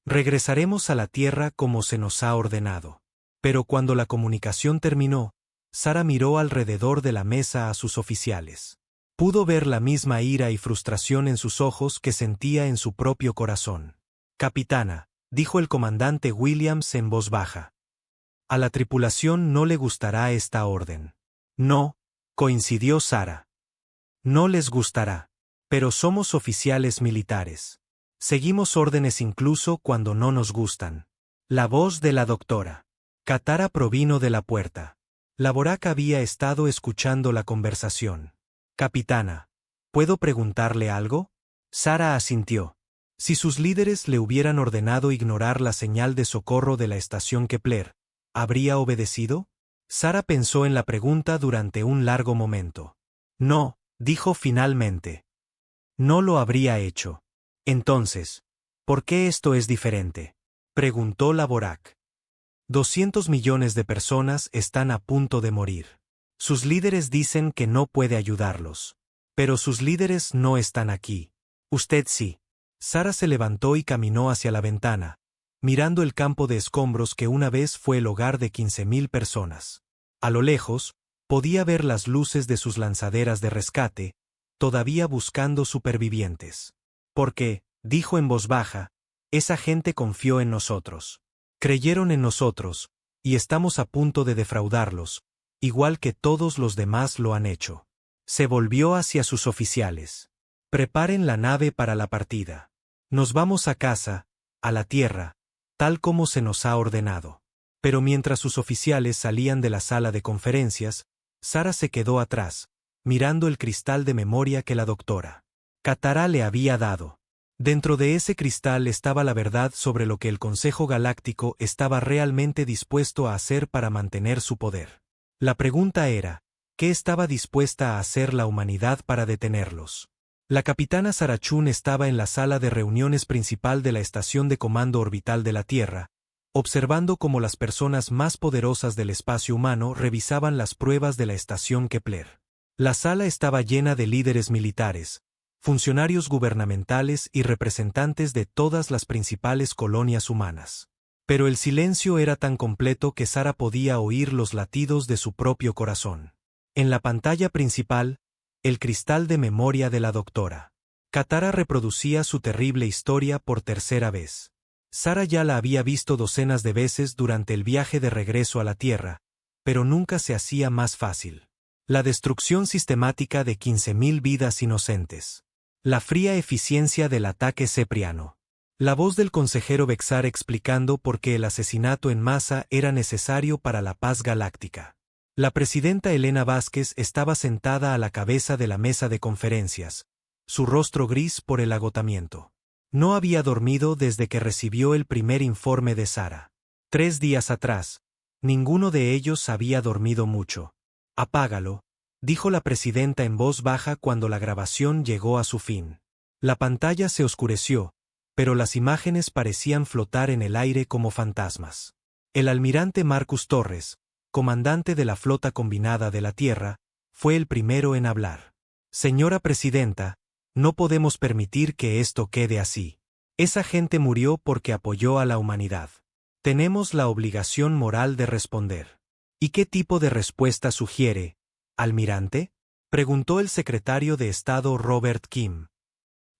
Regresaremos a la Tierra como se nos ha ordenado. Pero cuando la comunicación terminó, Sara miró alrededor de la mesa a sus oficiales. Pudo ver la misma ira y frustración en sus ojos que sentía en su propio corazón. Capitana, dijo el comandante Williams en voz baja. A la tripulación no le gustará esta orden. No, coincidió Sara. No les gustará. Pero somos oficiales militares. Seguimos órdenes incluso cuando no nos gustan. La voz de la doctora Katara provino de la puerta. Laborak había estado escuchando la conversación. Capitana, ¿puedo preguntarle algo? Sara asintió. Si sus líderes le hubieran ordenado ignorar la señal de socorro de la estación Kepler, ¿habría obedecido? Sara pensó en la pregunta durante un largo momento. No, dijo finalmente. No lo habría hecho. Entonces, ¿por qué esto es diferente?, preguntó Laborak. 200 millones de personas están a punto de morir. Sus líderes dicen que no puede ayudarlos. Pero sus líderes no están aquí. Usted sí. Sara se levantó y caminó hacia la ventana, mirando el campo de escombros que una vez fue el hogar de 15.000 personas. A lo lejos, podía ver las luces de sus lanzaderas de rescate, todavía buscando supervivientes. Porque, dijo en voz baja, esa gente confió en nosotros. Creyeron en nosotros, y estamos a punto de defraudarlos, igual que todos los demás lo han hecho. Se volvió hacia sus oficiales. Preparen la nave para la partida. Nos vamos a casa, a la Tierra, tal como se nos ha ordenado. Pero mientras sus oficiales salían de la sala de conferencias, Sara se quedó atrás, mirando el cristal de memoria que la doctora Katara le había dado. Dentro de ese cristal estaba la verdad sobre lo que el Consejo Galáctico estaba realmente dispuesto a hacer para mantener su poder. La pregunta era, ¿qué estaba dispuesta a hacer la humanidad para detenerlos? La capitana Sara Chun estaba en la sala de reuniones principal de la Estación de Comando Orbital de la Tierra, observando cómo las personas más poderosas del espacio humano revisaban las pruebas de la estación Kepler. La sala estaba llena de líderes militares, funcionarios gubernamentales y representantes de todas las principales colonias humanas. Pero el silencio era tan completo que Sara podía oír los latidos de su propio corazón. En la pantalla principal, el cristal de memoria de la doctora Katara reproducía su terrible historia por tercera vez. Sara ya la había visto docenas de veces durante el viaje de regreso a la Tierra, pero nunca se hacía más fácil. La destrucción sistemática de 15.000 vidas inocentes. La fría eficiencia del ataque cepriano. La voz del consejero Bexar explicando por qué el asesinato en masa era necesario para la paz galáctica. La presidenta Elena Vázquez estaba sentada a la cabeza de la mesa de conferencias, su rostro gris por el agotamiento. No había dormido desde que recibió el primer informe de Sara. 3 días atrás, ninguno de ellos había dormido mucho. «Apágalo», dijo la presidenta en voz baja cuando la grabación llegó a su fin. La pantalla se oscureció, pero las imágenes parecían flotar en el aire como fantasmas. El almirante Marcus Torres, comandante de la Flota Combinada de la Tierra, fue el primero en hablar. «Señora Presidenta, no podemos permitir que esto quede así. Esa gente murió porque apoyó a la humanidad. Tenemos la obligación moral de responder». «¿Y qué tipo de respuesta sugiere, almirante?», preguntó el secretario de Estado Robert Kim.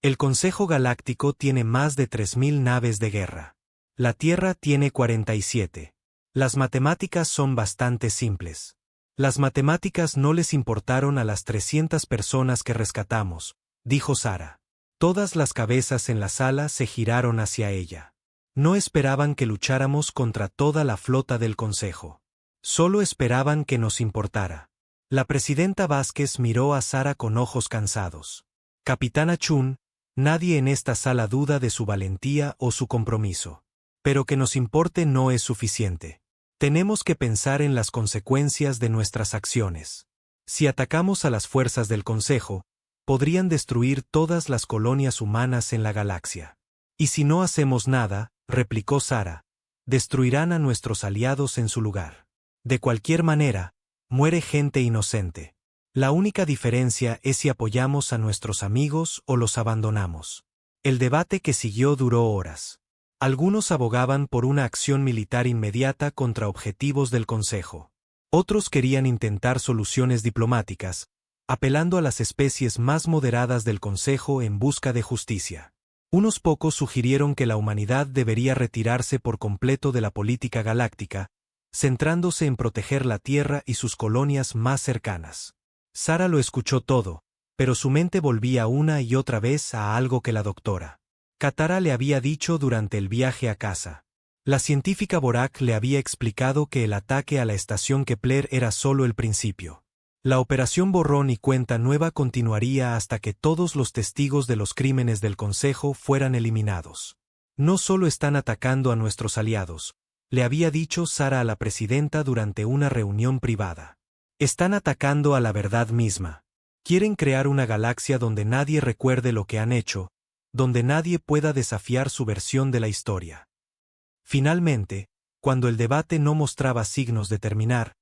«El Consejo Galáctico tiene más de 3000 naves de guerra. La Tierra tiene 47. Las matemáticas son bastante simples. Las matemáticas no les importaron a las 300 personas que rescatamos», dijo Sara. Todas las cabezas en la sala se giraron hacia ella. No esperaban que lucháramos contra toda la flota del Consejo. Solo esperaban que nos importara. La presidenta Vázquez miró a Sara con ojos cansados. «Capitana Chun, nadie en esta sala duda de su valentía o su compromiso. Pero que nos importe no es suficiente. Tenemos que pensar en las consecuencias de nuestras acciones. Si atacamos a las fuerzas del Consejo, podrían destruir todas las colonias humanas en la galaxia. Y si no hacemos nada», replicó Sara, «destruirán a nuestros aliados en su lugar. De cualquier manera, muere gente inocente. La única diferencia es si apoyamos a nuestros amigos o los abandonamos». El debate que siguió duró horas. Algunos abogaban por una acción militar inmediata contra objetivos del Consejo. Otros querían intentar soluciones diplomáticas, apelando a las especies más moderadas del Consejo en busca de justicia. Unos pocos sugirieron que la humanidad debería retirarse por completo de la política galáctica, centrándose en proteger la Tierra y sus colonias más cercanas. Sara lo escuchó todo, pero su mente volvía una y otra vez a algo que la doctora Katara le había dicho durante el viaje a casa. La científica Borak le había explicado que el ataque a la estación Kepler era solo el principio. La operación borrón y cuenta nueva continuaría hasta que todos los testigos de los crímenes del Consejo fueran eliminados. «No solo están atacando a nuestros aliados», le había dicho Sara a la presidenta durante una reunión privada. «Están atacando a la verdad misma. Quieren crear una galaxia donde nadie recuerde lo que han hecho, donde nadie pueda desafiar su versión de la historia». Finalmente, cuando el debate no mostraba signos de terminar,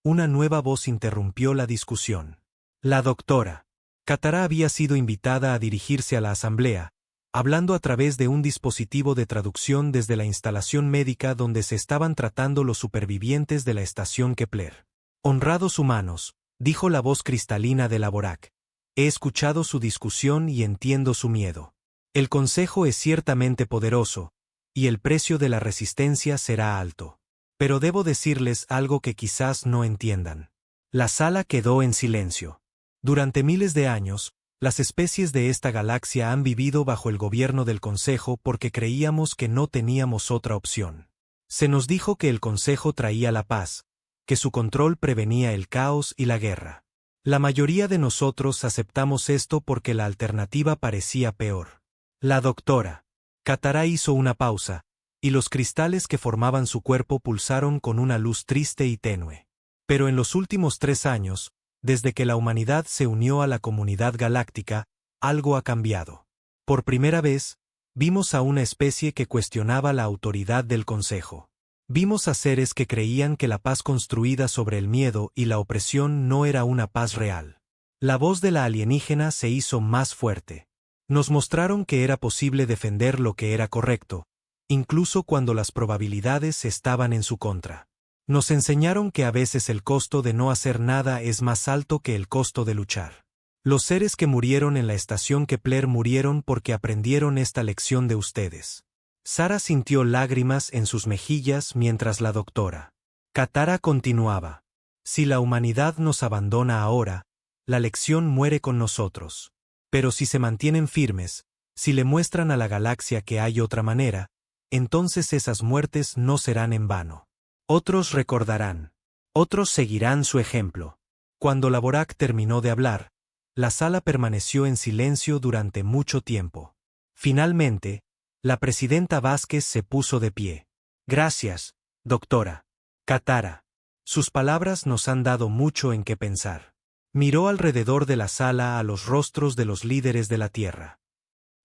una nueva voz interrumpió la discusión. La doctora Katara había sido invitada a dirigirse a la asamblea, hablando a través de un dispositivo de traducción desde la instalación médica donde se estaban tratando los supervivientes de la estación Kepler. «Honrados humanos», dijo la voz cristalina de la Borak. «He escuchado su discusión y entiendo su miedo. El Consejo es ciertamente poderoso, y el precio de la resistencia será alto. Pero debo decirles algo que quizás no entiendan». La sala quedó en silencio. Durante miles de años, las especies de esta galaxia han vivido bajo el gobierno del Consejo porque creíamos que no teníamos otra opción. Se nos dijo que el Consejo traía la paz, que su control prevenía el caos y la guerra. La mayoría de nosotros aceptamos esto porque la alternativa parecía peor. La doctora Katara hizo una pausa, y los cristales que formaban su cuerpo pulsaron con una luz triste y tenue. Pero en los últimos 3 años, desde que la humanidad se unió a la comunidad galáctica, algo ha cambiado. Por primera vez, vimos a una especie que cuestionaba la autoridad del Consejo. Vimos a seres que creían que la paz construida sobre el miedo y la opresión no era una paz real. La voz de la alienígena se hizo más fuerte. Nos mostraron que era posible defender lo que era correcto, incluso cuando las probabilidades estaban en su contra. Nos enseñaron que a veces el costo de no hacer nada es más alto que el costo de luchar. Los seres que murieron en la estación Kepler murieron porque aprendieron esta lección de ustedes. Sara sintió lágrimas en sus mejillas mientras la doctora Katara continuaba. Si la humanidad nos abandona ahora, la lección muere con nosotros. Pero si se mantienen firmes, si le muestran a la galaxia que hay otra manera, entonces esas muertes no serán en vano. Otros recordarán. Otros seguirán su ejemplo. Cuando Laborac terminó de hablar, la sala permaneció en silencio durante mucho tiempo. Finalmente, la presidenta Vázquez se puso de pie. Gracias, doctora Katara. Sus palabras nos han dado mucho en qué pensar. Miró alrededor de la sala a los rostros de los líderes de la Tierra.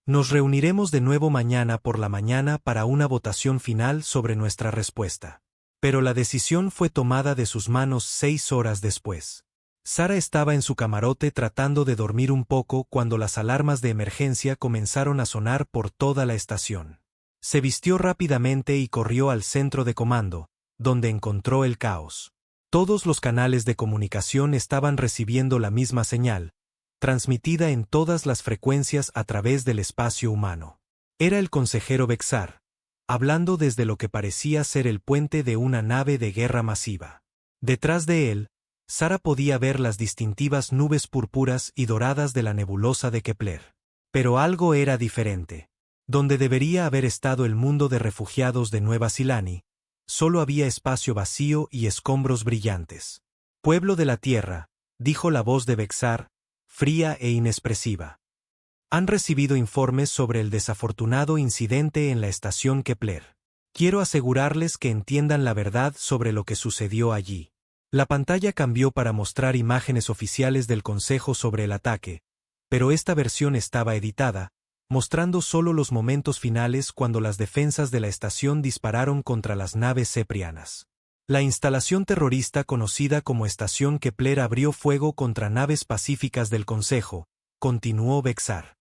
Nos reuniremos de nuevo mañana por la mañana para una votación final sobre nuestra respuesta. Pero la decisión fue tomada de sus manos 6 horas después. Sara estaba en su camarote tratando de dormir un poco cuando las alarmas de emergencia comenzaron a sonar por toda la estación. Se vistió rápidamente y corrió al centro de comando, donde encontró el caos. Todos los canales de comunicación estaban recibiendo la misma señal, transmitida en todas las frecuencias a través del espacio humano. Era el consejero Bexar, hablando desde lo que parecía ser el puente de una nave de guerra masiva. Detrás de él, Sara podía ver las distintivas nubes púrpuras y doradas de la nebulosa de Kepler. Pero algo era diferente. Donde debería haber estado el mundo de refugiados de Nueva Silani, solo había espacio vacío y escombros brillantes. Pueblo de la Tierra, dijo la voz de Bexar, fría e inexpresiva. Han recibido informes sobre el desafortunado incidente en la estación Kepler. Quiero asegurarles que entiendan la verdad sobre lo que sucedió allí. La pantalla cambió para mostrar imágenes oficiales del Consejo sobre el ataque, pero esta versión estaba editada, mostrando solo los momentos finales cuando las defensas de la estación dispararon contra las naves ceprianas. La instalación terrorista conocida como Estación Kepler abrió fuego contra naves pacíficas del Consejo, continuó Bexar.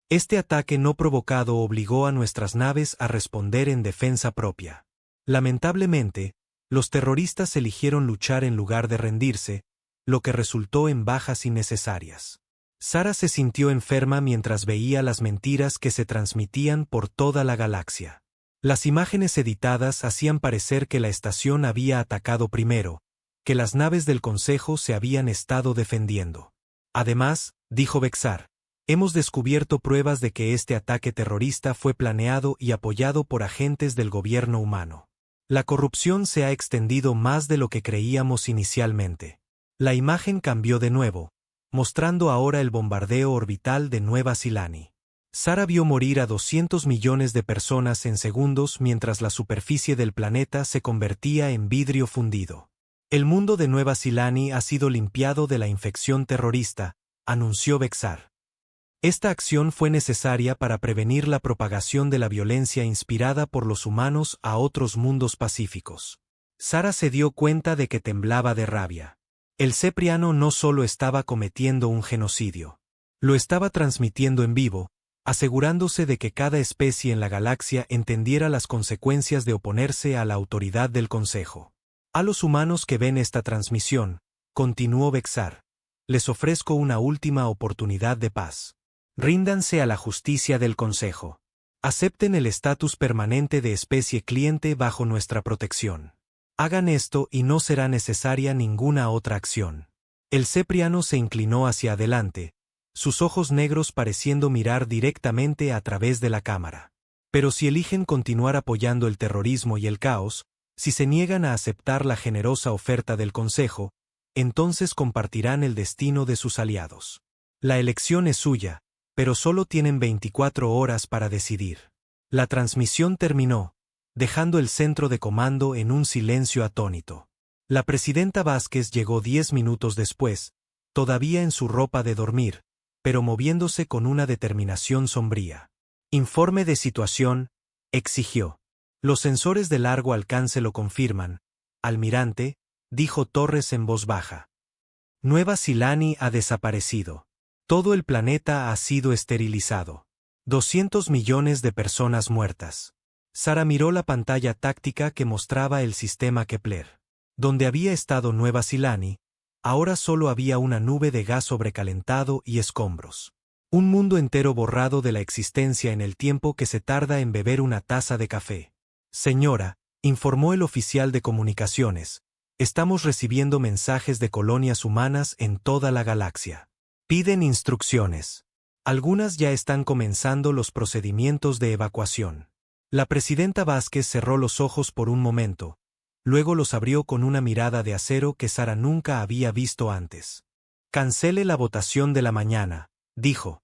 Este ataque no provocado obligó a nuestras naves a responder en defensa propia. Lamentablemente, los terroristas eligieron luchar en lugar de rendirse, lo que resultó en bajas innecesarias. Sara se sintió enferma mientras veía las mentiras que se transmitían por toda la galaxia. Las imágenes editadas hacían parecer que la estación había atacado primero, que las naves del Consejo se habían estado defendiendo. Además, dijo Bexar, hemos descubierto pruebas de que este ataque terrorista fue planeado y apoyado por agentes del gobierno humano. La corrupción se ha extendido más de lo que creíamos inicialmente. La imagen cambió de nuevo, mostrando ahora el bombardeo orbital de Nueva Silani. Sara vio morir a 200 millones de personas en segundos mientras la superficie del planeta se convertía en vidrio fundido. El mundo de Nueva Silani ha sido limpiado de la infección terrorista, anunció Bexar. Esta acción fue necesaria para prevenir la propagación de la violencia inspirada por los humanos a otros mundos pacíficos. Sara se dio cuenta de que temblaba de rabia. El cepriano no solo estaba cometiendo un genocidio. Lo estaba transmitiendo en vivo, asegurándose de que cada especie en la galaxia entendiera las consecuencias de oponerse a la autoridad del Consejo. A los humanos que ven esta transmisión, continuó Bexar, les ofrezco una última oportunidad de paz. Ríndanse a la justicia del Consejo. Acepten el estatus permanente de especie cliente bajo nuestra protección. Hagan esto y no será necesaria ninguna otra acción. El cepriano se inclinó hacia adelante, sus ojos negros pareciendo mirar directamente a través de la cámara. Pero si eligen continuar apoyando el terrorismo y el caos, si se niegan a aceptar la generosa oferta del Consejo, entonces compartirán el destino de sus aliados. La elección es suya, pero solo tienen 24 horas para decidir. La transmisión terminó, dejando el centro de comando en un silencio atónito. La presidenta Vázquez llegó 10 minutos después, todavía en su ropa de dormir, pero moviéndose con una determinación sombría. Informe de situación, exigió. Los sensores de largo alcance lo confirman, almirante, dijo Torres en voz baja. Nueva Silani ha desaparecido. Todo el planeta ha sido esterilizado. 200 millones de personas muertas. Sara miró la pantalla táctica que mostraba el sistema Kepler. Donde había estado Nueva Silani, ahora solo había una nube de gas sobrecalentado y escombros. Un mundo entero borrado de la existencia en el tiempo que se tarda en beber una taza de café. Señora, informó el oficial de comunicaciones, estamos recibiendo mensajes de colonias humanas en toda la galaxia. Piden instrucciones. Algunas ya están comenzando los procedimientos de evacuación. La presidenta Vázquez cerró los ojos por un momento, Luego los abrió con una mirada de acero que Sara nunca había visto antes. Cancele la votación de la mañana, dijo.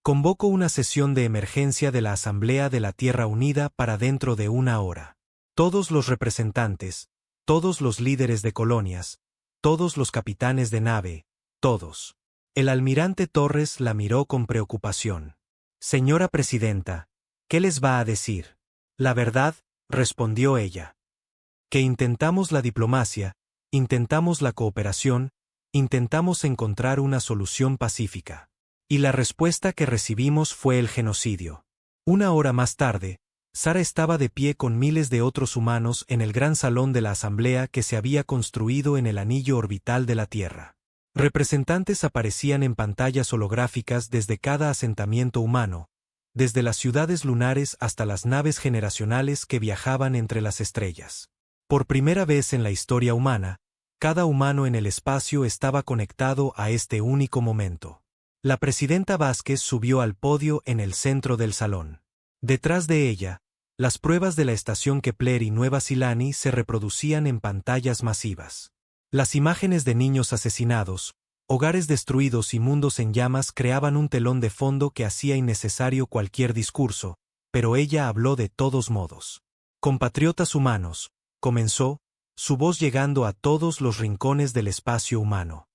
Convoco una sesión de emergencia de la Asamblea de la Tierra Unida para dentro de 1 hora. Todos los representantes, todos los líderes de colonias, todos los capitanes de nave, todos. El almirante Torres la miró con preocupación. Señora presidenta, ¿qué les va a decir? La verdad, respondió ella. Que intentamos la diplomacia, intentamos la cooperación, intentamos encontrar una solución pacífica. Y la respuesta que recibimos fue el genocidio. 1 hora más tarde, Sara estaba de pie con miles de otros humanos en el gran salón de la asamblea que se había construido en el anillo orbital de la Tierra. Representantes aparecían en pantallas holográficas desde cada asentamiento humano, desde las ciudades lunares hasta las naves generacionales que viajaban entre las estrellas. Por primera vez en la historia humana, cada humano en el espacio estaba conectado a este único momento. La presidenta Vázquez subió al podio en el centro del salón. Detrás de ella, las pruebas de la estación Kepler y Nueva Silani se reproducían en pantallas masivas. Las imágenes de niños asesinados, hogares destruidos y mundos en llamas creaban un telón de fondo que hacía innecesario cualquier discurso, pero ella habló de todos modos. Compatriotas humanos, comenzó, su voz llegando a todos los rincones del espacio humano.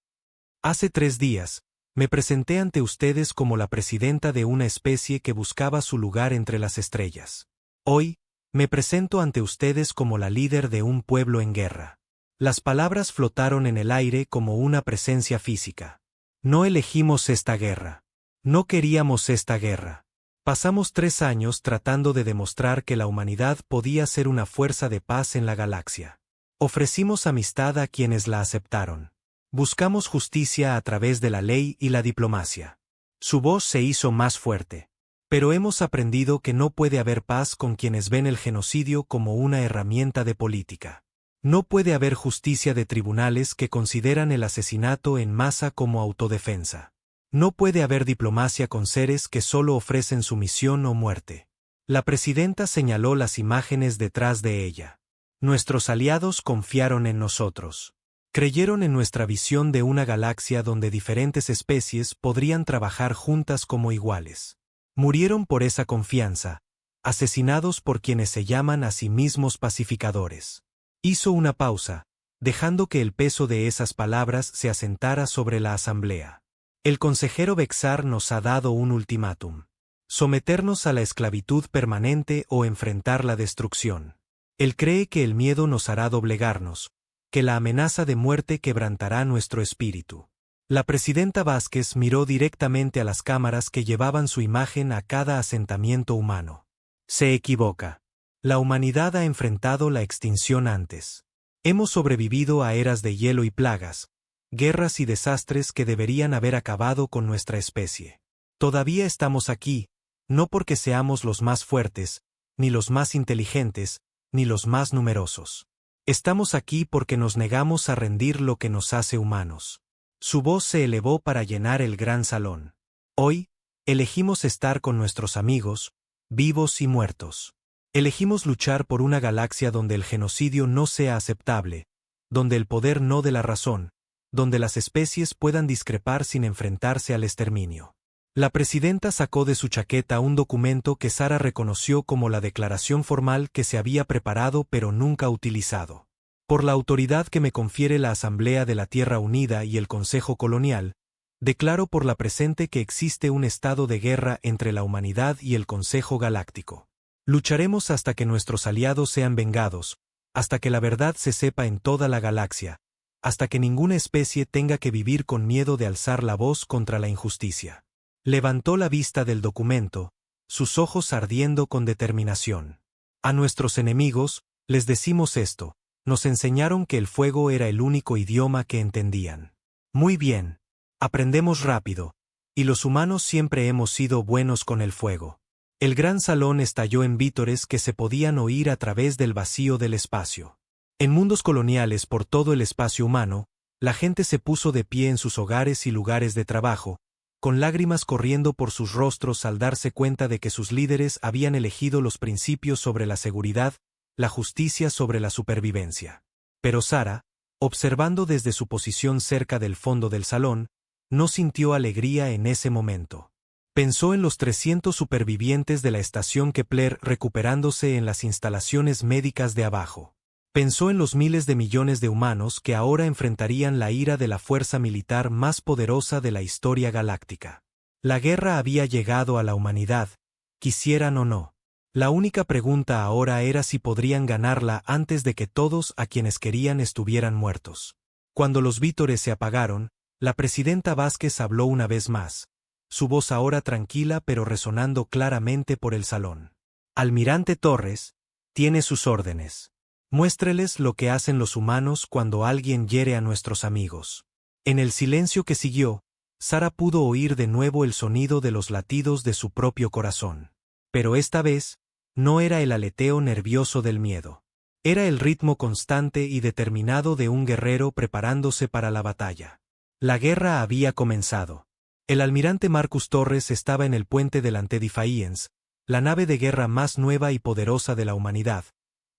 Hace 3 días, me presenté ante ustedes como la presidenta de una especie que buscaba su lugar entre las estrellas. Hoy, me presento ante ustedes como la líder de un pueblo en guerra. Las palabras flotaron en el aire como una presencia física. No elegimos esta guerra. No queríamos esta guerra. Pasamos 3 años tratando de demostrar que la humanidad podía ser una fuerza de paz en la galaxia. Ofrecimos amistad a quienes la aceptaron. Buscamos justicia a través de la ley y la diplomacia. Su voz se hizo más fuerte. Pero hemos aprendido que no puede haber paz con quienes ven el genocidio como una herramienta de política. No puede haber justicia de tribunales que consideran el asesinato en masa como autodefensa. No puede haber diplomacia con seres que solo ofrecen sumisión o muerte. La presidenta señaló las imágenes detrás de ella. Nuestros aliados confiaron en nosotros. Creyeron en nuestra visión de una galaxia donde diferentes especies podrían trabajar juntas como iguales. Murieron por esa confianza, asesinados por quienes se llaman a sí mismos pacificadores. Hizo una pausa, dejando que el peso de esas palabras se asentara sobre la asamblea. El consejero Bexar nos ha dado un ultimátum. Someternos a la esclavitud permanente o enfrentar la destrucción. Él cree que el miedo nos hará doblegarnos, que la amenaza de muerte quebrantará nuestro espíritu. La presidenta Vázquez miró directamente a las cámaras que llevaban su imagen a cada asentamiento humano. Se equivoca. La humanidad ha enfrentado la extinción antes. Hemos sobrevivido a eras de hielo y plagas, guerras y desastres que deberían haber acabado con nuestra especie. Todavía estamos aquí, no porque seamos los más fuertes, ni los más inteligentes, ni los más numerosos. Estamos aquí porque nos negamos a rendir lo que nos hace humanos. Su voz se elevó para llenar el gran salón. Hoy, elegimos estar con nuestros amigos, vivos y muertos. Elegimos luchar por una galaxia donde el genocidio no sea aceptable, donde el poder no de la razón, donde las especies puedan discrepar sin enfrentarse al exterminio. La presidenta sacó de su chaqueta un documento que Sara reconoció como la declaración formal que se había preparado pero nunca utilizado. Por la autoridad que me confiere la Asamblea de la Tierra Unida y el Consejo Colonial, declaro por la presente que existe un estado de guerra entre la humanidad y el Consejo Galáctico. Lucharemos hasta que nuestros aliados sean vengados, hasta que la verdad se sepa en toda la galaxia, hasta que ninguna especie tenga que vivir con miedo de alzar la voz contra la injusticia. Levantó la vista del documento, sus ojos ardiendo con determinación. A nuestros enemigos, les decimos esto, nos enseñaron que el fuego era el único idioma que entendían. Muy bien, aprendemos rápido, y los humanos siempre hemos sido buenos con el fuego. El gran salón estalló en vítores que se podían oír a través del vacío del espacio. En mundos coloniales por todo el espacio humano, la gente se puso de pie en sus hogares y lugares de trabajo, con lágrimas corriendo por sus rostros al darse cuenta de que sus líderes habían elegido los principios sobre la seguridad, la justicia sobre la supervivencia. Pero Sara, observando desde su posición cerca del fondo del salón, no sintió alegría en ese momento. Pensó en los 300 supervivientes de la estación Kepler recuperándose en las instalaciones médicas de abajo. Pensó en los miles de millones de humanos que ahora enfrentarían la ira de la fuerza militar más poderosa de la historia galáctica. La guerra había llegado a la humanidad, quisieran o no. La única pregunta ahora era si podrían ganarla antes de que todos a quienes querían estuvieran muertos. Cuando los vítores se apagaron, la presidenta Vázquez habló una vez más, su voz ahora tranquila pero resonando claramente por el salón. Almirante Torres, tiene sus órdenes. Muéstreles lo que hacen los humanos cuando alguien hiere a nuestros amigos. En el silencio que siguió, Sara pudo oír de nuevo el sonido de los latidos de su propio corazón. Pero esta vez, no era el aleteo nervioso del miedo. Era el ritmo constante y determinado de un guerrero preparándose para la batalla. La guerra había comenzado. El almirante Marcus Torres estaba en el puente del Anti-Defiance, la nave de guerra más nueva y poderosa de la humanidad,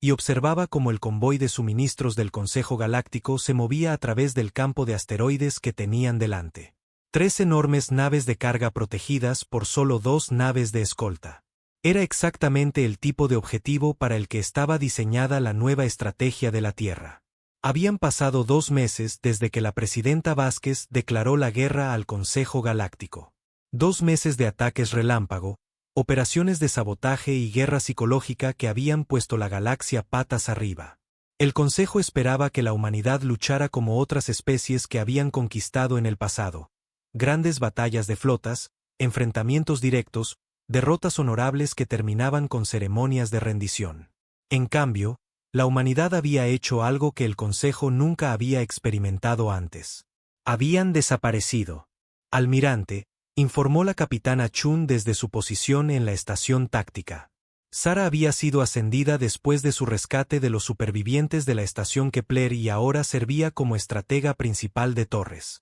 y observaba cómo el convoy de suministros del Consejo Galáctico se movía a través del campo de asteroides que tenían delante. 3 enormes naves de carga protegidas por solo 2 naves de escolta. Era exactamente el tipo de objetivo para el que estaba diseñada la nueva estrategia de la Tierra. Habían pasado 2 meses desde que la presidenta Vázquez declaró la guerra al Consejo Galáctico. 2 meses de ataques relámpago, operaciones de sabotaje y guerra psicológica que habían puesto la galaxia patas arriba. El Consejo esperaba que la humanidad luchara como otras especies que habían conquistado en el pasado. Grandes batallas de flotas, enfrentamientos directos, derrotas honorables que terminaban con ceremonias de rendición. En cambio, la humanidad había hecho algo que el Consejo nunca había experimentado antes. Habían desaparecido. Almirante, informó la capitana Chun desde su posición en la estación táctica. Sara había sido ascendida después de su rescate de los supervivientes de la estación Kepler y ahora servía como estratega principal de Torres.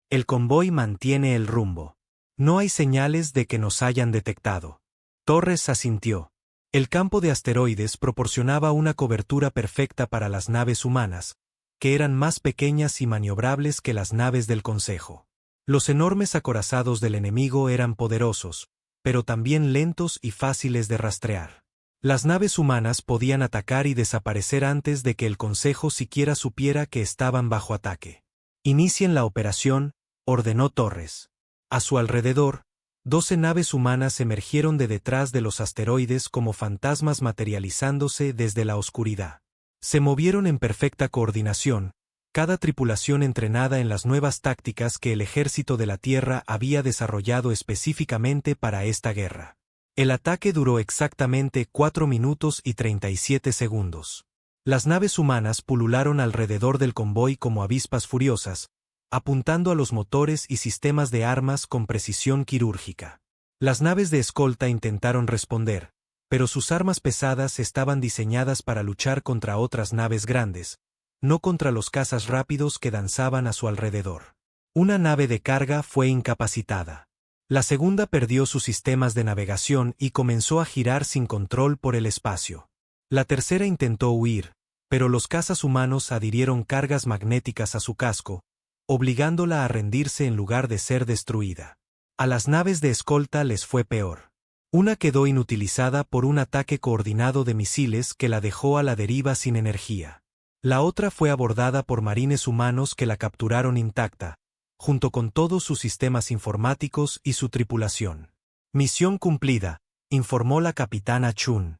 El convoy mantiene el rumbo. No hay señales de que nos hayan detectado. Torres asintió. El campo de asteroides proporcionaba una cobertura perfecta para las naves humanas, que eran más pequeñas y maniobrables que las naves del Consejo. Los enormes acorazados del enemigo eran poderosos, pero también lentos y fáciles de rastrear. Las naves humanas podían atacar y desaparecer antes de que el Consejo siquiera supiera que estaban bajo ataque. Inicien la operación, ordenó Torres. A su alrededor, 12 naves humanas emergieron de detrás de los asteroides como fantasmas materializándose desde la oscuridad. Se movieron en perfecta coordinación, cada tripulación entrenada en las nuevas tácticas que el ejército de la Tierra había desarrollado específicamente para esta guerra. El ataque duró exactamente 4 minutos y 37 segundos. Las naves humanas pulularon alrededor del convoy como avispas furiosas, apuntando a los motores y sistemas de armas con precisión quirúrgica. Las naves de escolta intentaron responder, pero sus armas pesadas estaban diseñadas para luchar contra otras naves grandes, no contra los cazas rápidos que danzaban a su alrededor. Una nave de carga fue incapacitada. La segunda perdió sus sistemas de navegación y comenzó a girar sin control por el espacio. La tercera intentó huir, pero los cazas humanos adhirieron cargas magnéticas a su casco, obligándola a rendirse en lugar de ser destruida. A las naves de escolta les fue peor. Una quedó inutilizada por un ataque coordinado de misiles que la dejó a la deriva sin energía. La otra fue abordada por marines humanos que la capturaron intacta, junto con todos sus sistemas informáticos y su tripulación. Misión cumplida, informó la capitana Chun.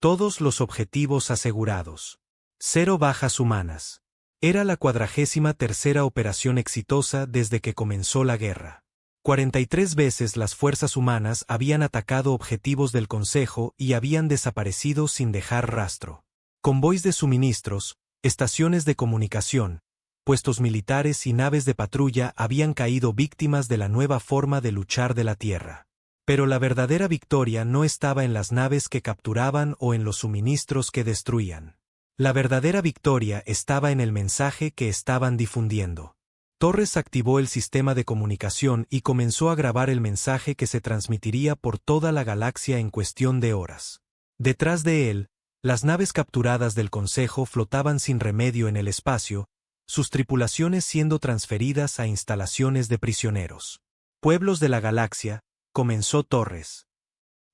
Todos los objetivos asegurados. 0 bajas humanas. Era la 43ª operación exitosa desde que comenzó la guerra. 43 veces las fuerzas humanas habían atacado objetivos del Consejo y habían desaparecido sin dejar rastro. Convoys de suministros, estaciones de comunicación, puestos militares y naves de patrulla habían caído víctimas de la nueva forma de luchar de la Tierra. Pero la verdadera victoria no estaba en las naves que capturaban o en los suministros que destruían. La verdadera victoria estaba en el mensaje que estaban difundiendo. Torres activó el sistema de comunicación y comenzó a grabar el mensaje que se transmitiría por toda la galaxia en cuestión de horas. Detrás de él, Las naves capturadas del Consejo flotaban sin remedio en el espacio, sus tripulaciones siendo transferidas a instalaciones de prisioneros. Pueblos de la galaxia, comenzó Torres.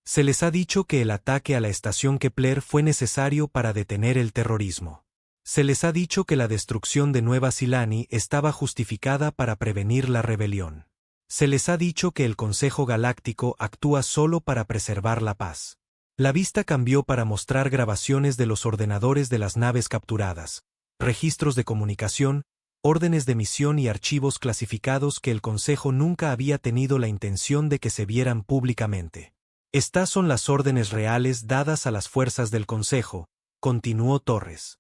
Se les ha dicho que el ataque a la estación Kepler fue necesario para detener el terrorismo. Se les ha dicho que la destrucción de Nueva Silani estaba justificada para prevenir la rebelión. Se les ha dicho que el Consejo Galáctico actúa solo para preservar la paz. La vista cambió para mostrar grabaciones de los ordenadores de las naves capturadas, registros de comunicación, órdenes de misión y archivos clasificados que el Consejo nunca había tenido la intención de que se vieran públicamente. Estas son las órdenes reales dadas a las fuerzas del Consejo, continuó Torres.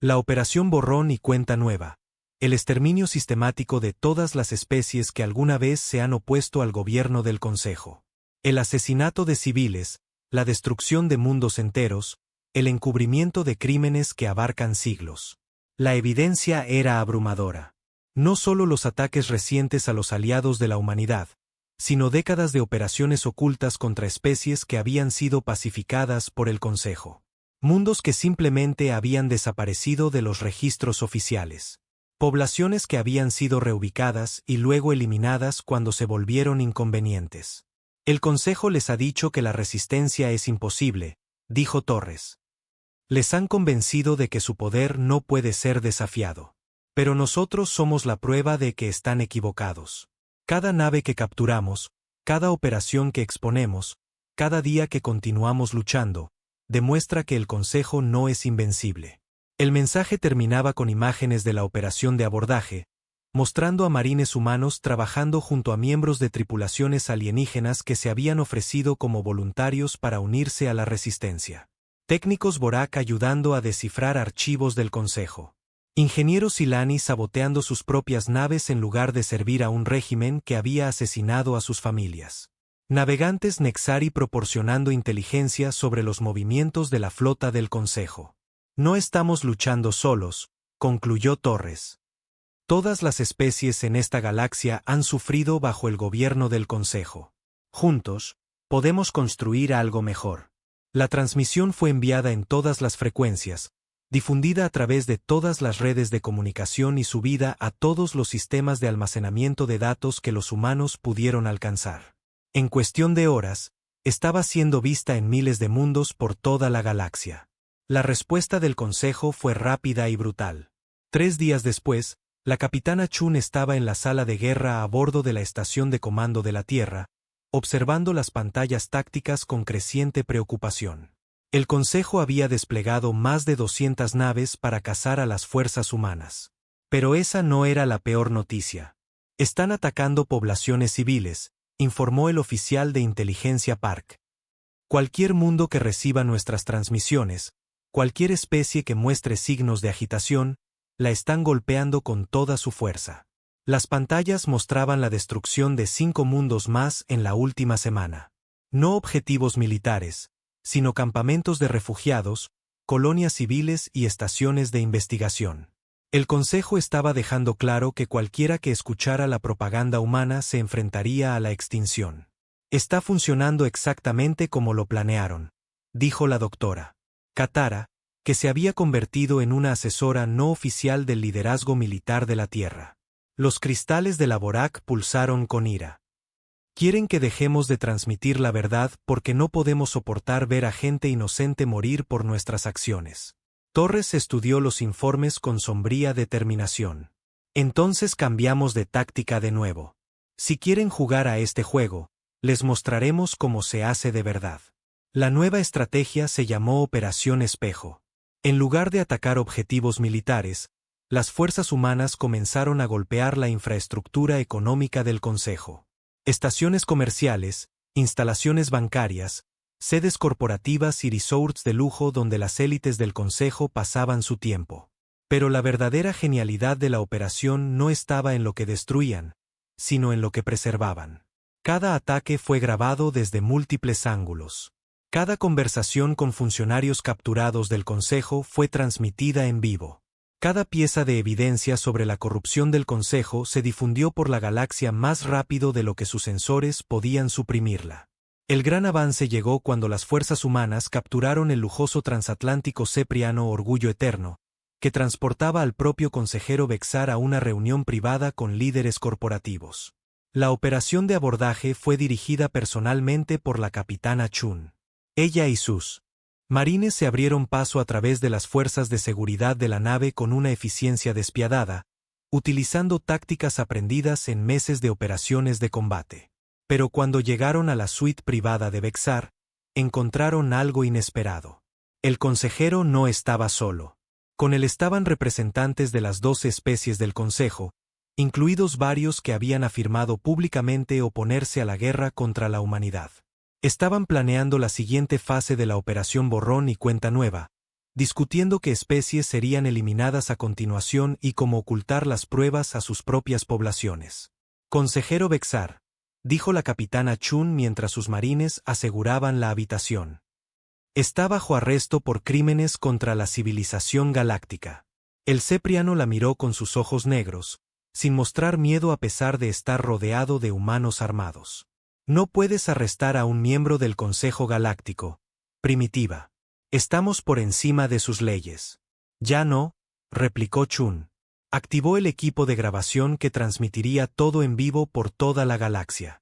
La operación Borrón y Cuenta Nueva. El exterminio sistemático de todas las especies que alguna vez se han opuesto al gobierno del Consejo. El asesinato de civiles, la destrucción de mundos enteros, el encubrimiento de crímenes que abarcan siglos. La evidencia era abrumadora. No solo los ataques recientes a los aliados de la humanidad, sino décadas de operaciones ocultas contra especies que habían sido pacificadas por el Consejo. Mundos que simplemente habían desaparecido de los registros oficiales. Poblaciones que habían sido reubicadas y luego eliminadas cuando se volvieron inconvenientes. El Consejo les ha dicho que la resistencia es imposible, dijo Torres. Les han convencido de que su poder no puede ser desafiado. Pero nosotros somos la prueba de que están equivocados. Cada nave que capturamos, cada operación que exponemos, cada día que continuamos luchando, demuestra que el Consejo no es invencible. El mensaje terminaba con imágenes de la operación de abordaje, mostrando a marines humanos trabajando junto a miembros de tripulaciones alienígenas que se habían ofrecido como voluntarios para unirse a la resistencia. Técnicos Borak ayudando a descifrar archivos del Consejo. Ingenieros Silani saboteando sus propias naves en lugar de servir a un régimen que había asesinado a sus familias. Navegantes Nexari proporcionando inteligencia sobre los movimientos de la flota del Consejo. No estamos luchando solos, concluyó Torres. Todas las especies en esta galaxia han sufrido bajo el gobierno del Consejo. Juntos, podemos construir algo mejor. La transmisión fue enviada en todas las frecuencias, difundida a través de todas las redes de comunicación y subida a todos los sistemas de almacenamiento de datos que los humanos pudieron alcanzar. En cuestión de horas, estaba siendo vista en miles de mundos por toda la galaxia. La respuesta del Consejo fue rápida y brutal. 3 días después, la capitana Chun estaba en la sala de guerra a bordo de la estación de comando de la Tierra, observando las pantallas tácticas con creciente preocupación. El Consejo había desplegado más de 200 naves para cazar a las fuerzas humanas. Pero esa no era la peor noticia. Están atacando poblaciones civiles, informó el oficial de inteligencia Park. Cualquier mundo que reciba nuestras transmisiones, cualquier especie que muestre signos de agitación, la están golpeando con toda su fuerza. Las pantallas mostraban la destrucción de 5 mundos más en la última semana. No objetivos militares, sino campamentos de refugiados, colonias civiles y estaciones de investigación. El Consejo estaba dejando claro que cualquiera que escuchara la propaganda humana se enfrentaría a la extinción. Está funcionando exactamente como lo planearon, dijo la doctora Katara, que se había convertido en una asesora no oficial del liderazgo militar de la Tierra. Los cristales de la Borak pulsaron con ira. Quieren que dejemos de transmitir la verdad porque no podemos soportar ver a gente inocente morir por nuestras acciones. Torres estudió los informes con sombría determinación. Entonces cambiamos de táctica de nuevo. Si quieren jugar a este juego, les mostraremos cómo se hace de verdad. La nueva estrategia se llamó Operación Espejo. En lugar de atacar objetivos militares, las fuerzas humanas comenzaron a golpear la infraestructura económica del Consejo. Estaciones comerciales, instalaciones bancarias, sedes corporativas y resorts de lujo donde las élites del Consejo pasaban su tiempo. Pero la verdadera genialidad de la operación no estaba en lo que destruían, sino en lo que preservaban. Cada ataque fue grabado desde múltiples ángulos. Cada conversación con funcionarios capturados del Consejo fue transmitida en vivo. Cada pieza de evidencia sobre la corrupción del Consejo se difundió por la galaxia más rápido de lo que sus sensores podían suprimirla. El gran avance llegó cuando las fuerzas humanas capturaron el lujoso transatlántico Cepriano Orgullo Eterno, que transportaba al propio consejero Bexar a una reunión privada con líderes corporativos. La operación de abordaje fue dirigida personalmente por la capitana Chun. Ella y sus marines se abrieron paso a través de las fuerzas de seguridad de la nave con una eficiencia despiadada, utilizando tácticas aprendidas en meses de operaciones de combate. Pero cuando llegaron a la suite privada de Bexar, encontraron algo inesperado. El consejero no estaba solo. Con él estaban representantes de las 12 especies del Consejo, incluidos varios que habían afirmado públicamente oponerse a la guerra contra la humanidad. Estaban planeando la siguiente fase de la Operación Borrón y Cuenta Nueva, discutiendo qué especies serían eliminadas a continuación y cómo ocultar las pruebas a sus propias poblaciones. Consejero Bexar, dijo la capitana Chun mientras sus marines aseguraban la habitación. Está bajo arresto por crímenes contra la civilización galáctica. El Cepriano la miró con sus ojos negros, sin mostrar miedo a pesar de estar rodeado de humanos armados. No puedes arrestar a un miembro del Consejo Galáctico, Primitiva. Estamos por encima de sus leyes. Ya no, replicó Chun. Activó el equipo de grabación que transmitiría todo en vivo por toda la galaxia.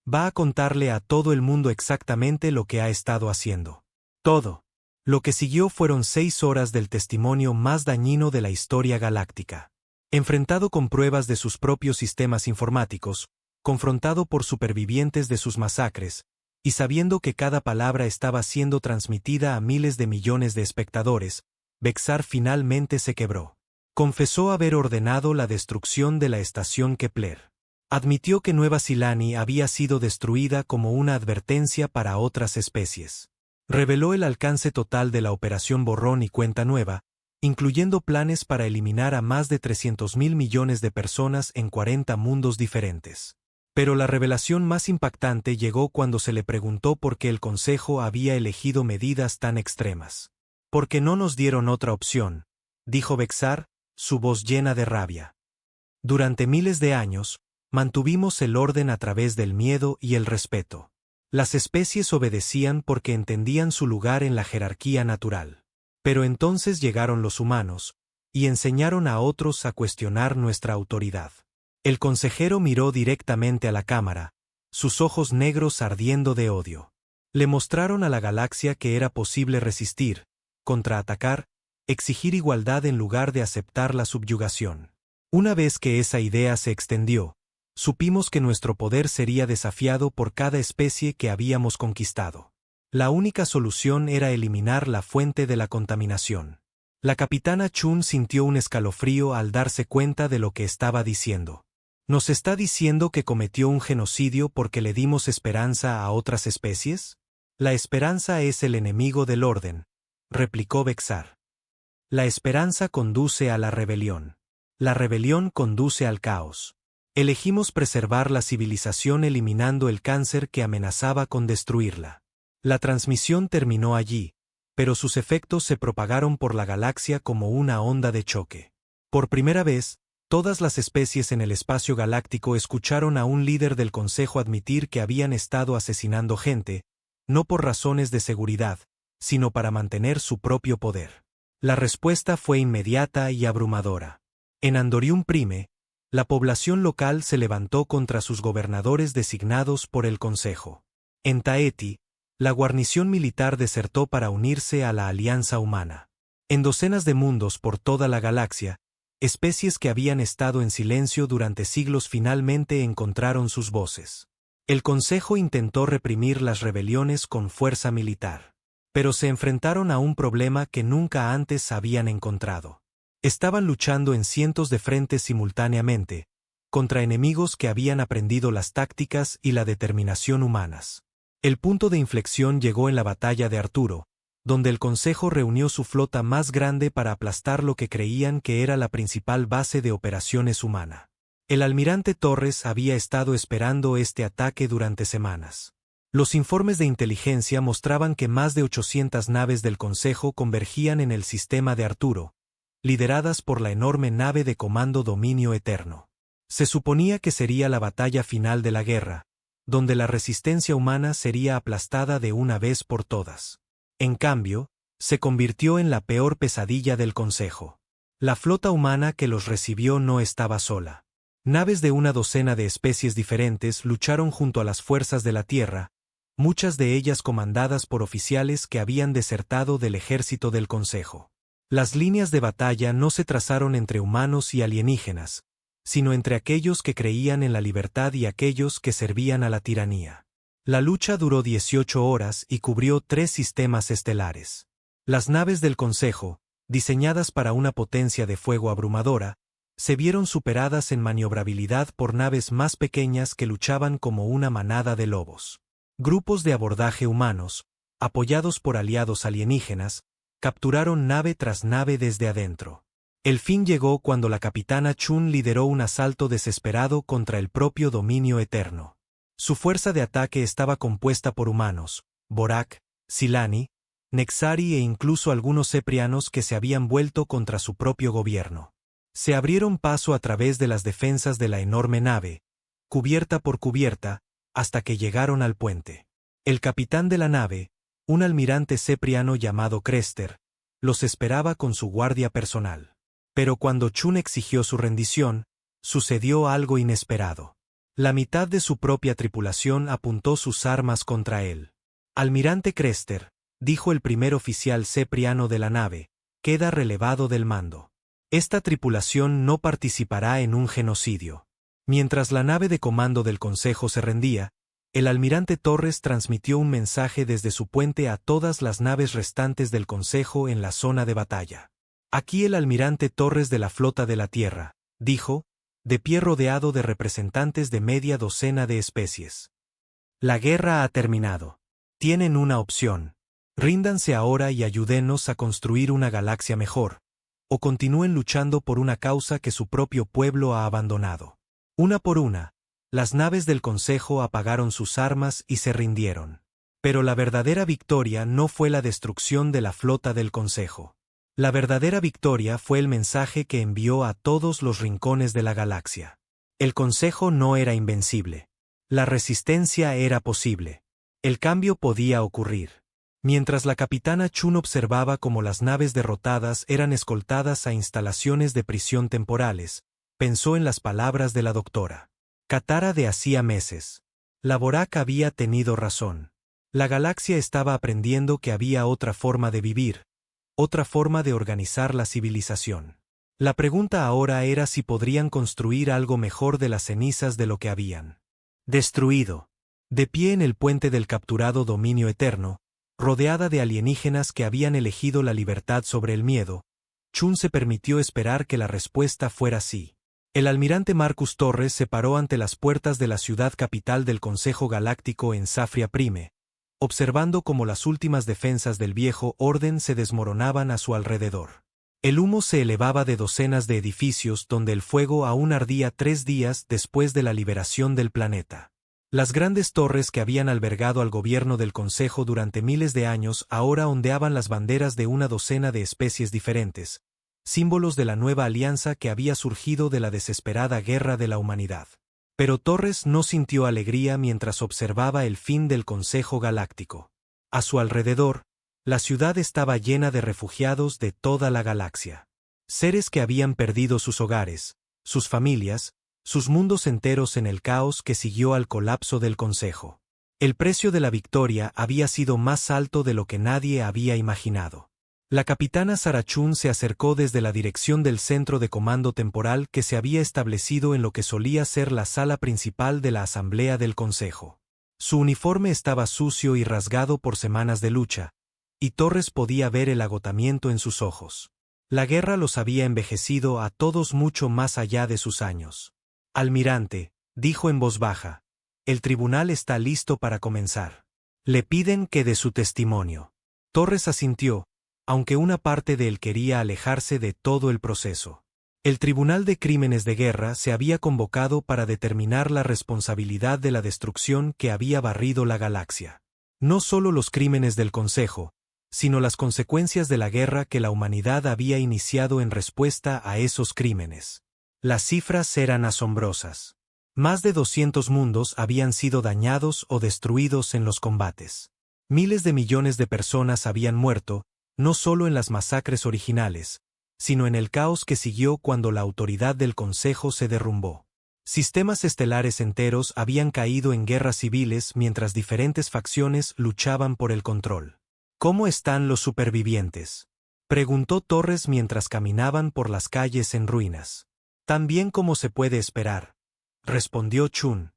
Va a contarle a todo el mundo exactamente lo que ha estado haciendo. Todo. Lo que siguió fueron 6 horas del testimonio más dañino de la historia galáctica. Enfrentado con pruebas de sus propios sistemas informáticos, confrontado por supervivientes de sus masacres, y sabiendo que cada palabra estaba siendo transmitida a miles de millones de espectadores, Bexar finalmente se quebró. Confesó haber ordenado la destrucción de la estación Kepler. Admitió que Nueva Silani había sido destruida como una advertencia para otras especies. Reveló el alcance total de la Operación Borrón y Cuenta Nueva, incluyendo planes para eliminar a más de 300.000 millones de personas en 40 mundos diferentes. Pero la revelación más impactante llegó cuando se le preguntó por qué el Consejo había elegido medidas tan extremas. Porque no nos dieron otra opción, dijo Bexar, su voz llena de rabia. Durante miles de años, mantuvimos el orden a través del miedo y el respeto. Las especies obedecían porque entendían su lugar en la jerarquía natural. Pero entonces llegaron los humanos, y enseñaron a otros a cuestionar nuestra autoridad. El consejero miró directamente a la cámara, sus ojos negros ardiendo de odio. Le mostraron a la galaxia que era posible resistir, contraatacar, exigir igualdad en lugar de aceptar la subyugación. Una vez que esa idea se extendió, supimos que nuestro poder sería desafiado por cada especie que habíamos conquistado. La única solución era eliminar la fuente de la contaminación. La capitana Chun sintió un escalofrío al darse cuenta de lo que estaba diciendo. ¿Nos está diciendo que cometió un genocidio porque le dimos esperanza a otras especies? La esperanza es el enemigo del orden, replicó Bexar. La esperanza conduce a la rebelión. La rebelión conduce al caos. Elegimos preservar la civilización eliminando el cáncer que amenazaba con destruirla. La transmisión terminó allí, pero sus efectos se propagaron por la galaxia como una onda de choque. Por primera vez, todas las especies en el espacio galáctico escucharon a un líder del Consejo admitir que habían estado asesinando gente, no por razones de seguridad, sino para mantener su propio poder. La respuesta fue inmediata y abrumadora. En Andorium Prime, la población local se levantó contra sus gobernadores designados por el Consejo. En Taeti, la guarnición militar desertó para unirse a la Alianza Humana. En docenas de mundos por toda la galaxia, especies que habían estado en silencio durante siglos finalmente encontraron sus voces. El Consejo intentó reprimir las rebeliones con fuerza militar. Pero se enfrentaron a un problema que nunca antes habían encontrado. Estaban luchando en cientos de frentes simultáneamente, contra enemigos que habían aprendido las tácticas y la determinación humanas. El punto de inflexión llegó en la batalla de Arturo, donde el Consejo reunió su flota más grande para aplastar lo que creían que era la principal base de operaciones humana. El almirante Torres había estado esperando este ataque durante semanas. Los informes de inteligencia mostraban que más de 800 naves del Consejo convergían en el sistema de Arturo, lideradas por la enorme nave de comando Dominio Eterno. Se suponía que sería la batalla final de la guerra, donde la resistencia humana sería aplastada de una vez por todas. En cambio, se convirtió en la peor pesadilla del Consejo. La flota humana que los recibió no estaba sola. Naves de una docena de especies diferentes lucharon junto a las fuerzas de la Tierra, muchas de ellas comandadas por oficiales que habían desertado del ejército del Consejo. Las líneas de batalla no se trazaron entre humanos y alienígenas, sino entre aquellos que creían en la libertad y aquellos que servían a la tiranía. La lucha duró 18 horas y cubrió 3 sistemas estelares. Las naves del Consejo, diseñadas para una potencia de fuego abrumadora, se vieron superadas en maniobrabilidad por naves más pequeñas que luchaban como una manada de lobos. Grupos de abordaje humanos, apoyados por aliados alienígenas, capturaron nave tras nave desde adentro. El fin llegó cuando la capitana Chun lideró un asalto desesperado contra el propio dominio eterno. Su fuerza de ataque estaba compuesta por humanos, Borak, Silani, Nexari e incluso algunos ceprianos que se habían vuelto contra su propio gobierno. Se abrieron paso a través de las defensas de la enorme nave, cubierta por cubierta, hasta que llegaron al puente. El capitán de la nave, un almirante cepriano llamado Crester, los esperaba con su guardia personal. Pero cuando Chun exigió su rendición, sucedió algo inesperado. La mitad de su propia tripulación apuntó sus armas contra él. Almirante Crester, dijo el primer oficial cepriano de la nave, queda relevado del mando. Esta tripulación no participará en un genocidio. Mientras la nave de comando del Consejo se rendía, el almirante Torres transmitió un mensaje desde su puente a todas las naves restantes del Consejo en la zona de batalla. Aquí el almirante Torres de la Flota de la Tierra, dijo, de pie rodeado de representantes de media docena de especies. La guerra ha terminado. Tienen una opción. Ríndanse ahora y ayúdenos a construir una galaxia mejor, o continúen luchando por una causa que su propio pueblo ha abandonado. Una por una, las naves del Consejo apagaron sus armas y se rindieron. Pero la verdadera victoria no fue la destrucción de la flota del Consejo. La verdadera victoria fue el mensaje que envió a todos los rincones de la galaxia. El Consejo no era invencible. La resistencia era posible. El cambio podía ocurrir. Mientras la capitana Chun observaba cómo las naves derrotadas eran escoltadas a instalaciones de prisión temporales, pensó en las palabras de la doctora Katara de hacía meses. La Borak había tenido razón. La galaxia estaba aprendiendo que había otra forma de vivir, otra forma de organizar la civilización. La pregunta ahora era si podrían construir algo mejor de las cenizas de lo que habían destruido. De pie en el puente del capturado dominio eterno, rodeada de alienígenas que habían elegido la libertad sobre el miedo, Chun se permitió esperar que la respuesta fuera sí. El almirante Marcus Torres se paró ante las puertas de la ciudad capital del Consejo Galáctico en Safria Prime, observando cómo las últimas defensas del viejo orden se desmoronaban a su alrededor. El humo se elevaba de docenas de edificios donde el fuego aún ardía 3 días después de la liberación del planeta. Las grandes torres que habían albergado al gobierno del Consejo durante miles de años ahora ondeaban las banderas de una docena de especies diferentes, símbolos de la nueva alianza que había surgido de la desesperada guerra de la humanidad. Pero Torres no sintió alegría mientras observaba el fin del Consejo Galáctico. A su alrededor, la ciudad estaba llena de refugiados de toda la galaxia. Seres que habían perdido sus hogares, sus familias, sus mundos enteros en el caos que siguió al colapso del Consejo. El precio de la victoria había sido más alto de lo que nadie había imaginado. La capitana Sarah Chun se acercó desde la dirección del centro de comando temporal que se había establecido en lo que solía ser la sala principal de la Asamblea del Consejo. Su uniforme estaba sucio y rasgado por semanas de lucha, y Torres podía ver el agotamiento en sus ojos. La guerra los había envejecido a todos mucho más allá de sus años. Almirante, dijo en voz baja, el tribunal está listo para comenzar. Le piden que dé su testimonio. Torres asintió, aunque una parte de él quería alejarse de todo el proceso. El Tribunal de Crímenes de Guerra se había convocado para determinar la responsabilidad de la destrucción que había barrido la galaxia. No solo los crímenes del Consejo, sino las consecuencias de la guerra que la humanidad había iniciado en respuesta a esos crímenes. Las cifras eran asombrosas. Más de 200 mundos habían sido dañados o destruidos en los combates. Miles de millones de personas habían muerto, no solo en las masacres originales, sino en el caos que siguió cuando la autoridad del Consejo se derrumbó. Sistemas estelares enteros habían caído en guerras civiles mientras diferentes facciones luchaban por el control. ¿Cómo están los supervivientes?, preguntó Torres mientras caminaban por las calles en ruinas. Tan bien como se puede esperar, respondió Chun.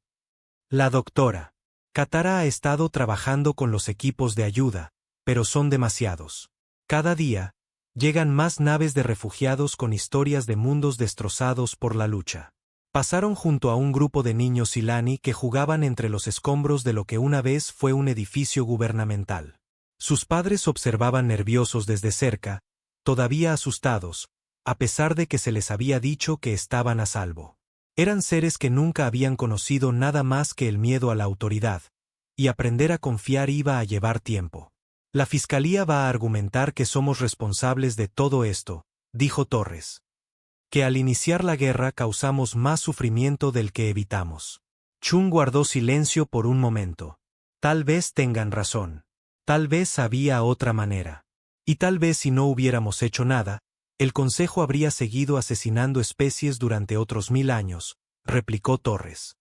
La doctora Katara ha estado trabajando con los equipos de ayuda, pero son demasiados. Cada día, llegan más naves de refugiados con historias de mundos destrozados por la lucha. Pasaron junto a un grupo de niños Silani que jugaban entre los escombros de lo que una vez fue un edificio gubernamental. Sus padres observaban nerviosos desde cerca, todavía asustados, a pesar de que se les había dicho que estaban a salvo. Eran seres que nunca habían conocido nada más que el miedo a la autoridad, y aprender a confiar iba a llevar tiempo. La fiscalía va a argumentar que somos responsables de todo esto, dijo Torres. Que al iniciar la guerra causamos más sufrimiento del que evitamos. Chun guardó silencio por un momento. Tal vez tengan razón. Tal vez había otra manera. Y tal vez si no hubiéramos hecho nada, el Consejo habría seguido asesinando especies durante otros 1000 años, replicó Torres.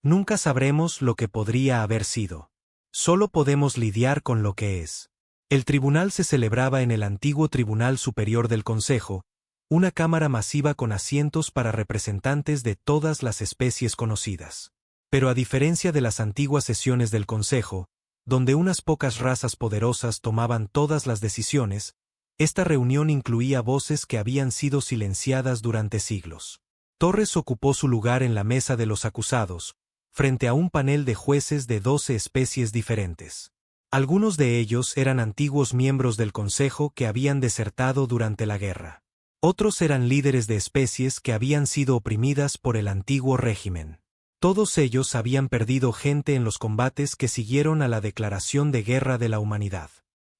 Nunca sabremos lo que podría haber sido. Solo podemos lidiar con lo que es. El tribunal se celebraba en el antiguo Tribunal Superior del Consejo, una cámara masiva con asientos para representantes de todas las especies conocidas. Pero a diferencia de las antiguas sesiones del Consejo, donde unas pocas razas poderosas tomaban todas las decisiones, esta reunión incluía voces que habían sido silenciadas durante siglos. Torres ocupó su lugar en la mesa de los acusados, frente a un panel de jueces de 12 especies diferentes. Algunos de ellos eran antiguos miembros del Consejo que habían desertado durante la guerra. Otros eran líderes de especies que habían sido oprimidas por el antiguo régimen. Todos ellos habían perdido gente en los combates que siguieron a la declaración de guerra de la humanidad.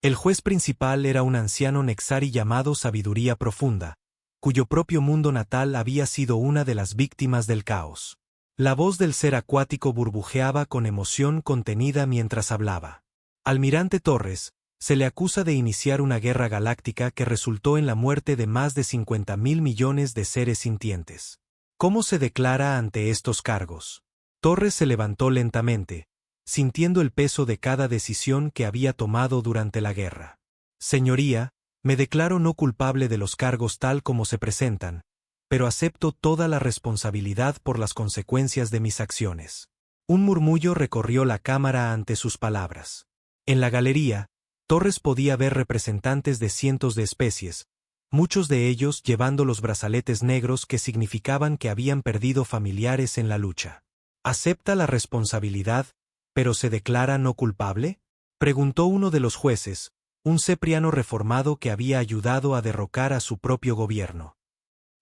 El juez principal era un anciano Nexari llamado Sabiduría Profunda, cuyo propio mundo natal había sido una de las víctimas del caos. La voz del ser acuático burbujeaba con emoción contenida mientras hablaba. Almirante Torres, se le acusa de iniciar una guerra galáctica que resultó en la muerte de más de 50.000 millones de seres sintientes. ¿Cómo se declara ante estos cargos? Torres se levantó lentamente, sintiendo el peso de cada decisión que había tomado durante la guerra. Señoría, me declaro no culpable de los cargos tal como se presentan, pero acepto toda la responsabilidad por las consecuencias de mis acciones. Un murmullo recorrió la cámara ante sus palabras. En la galería, Torres podía ver representantes de cientos de especies, muchos de ellos llevando los brazaletes negros que significaban que habían perdido familiares en la lucha. ¿Acepta la responsabilidad, pero se declara no culpable?, preguntó uno de los jueces, un cepriano reformado que había ayudado a derrocar a su propio gobierno.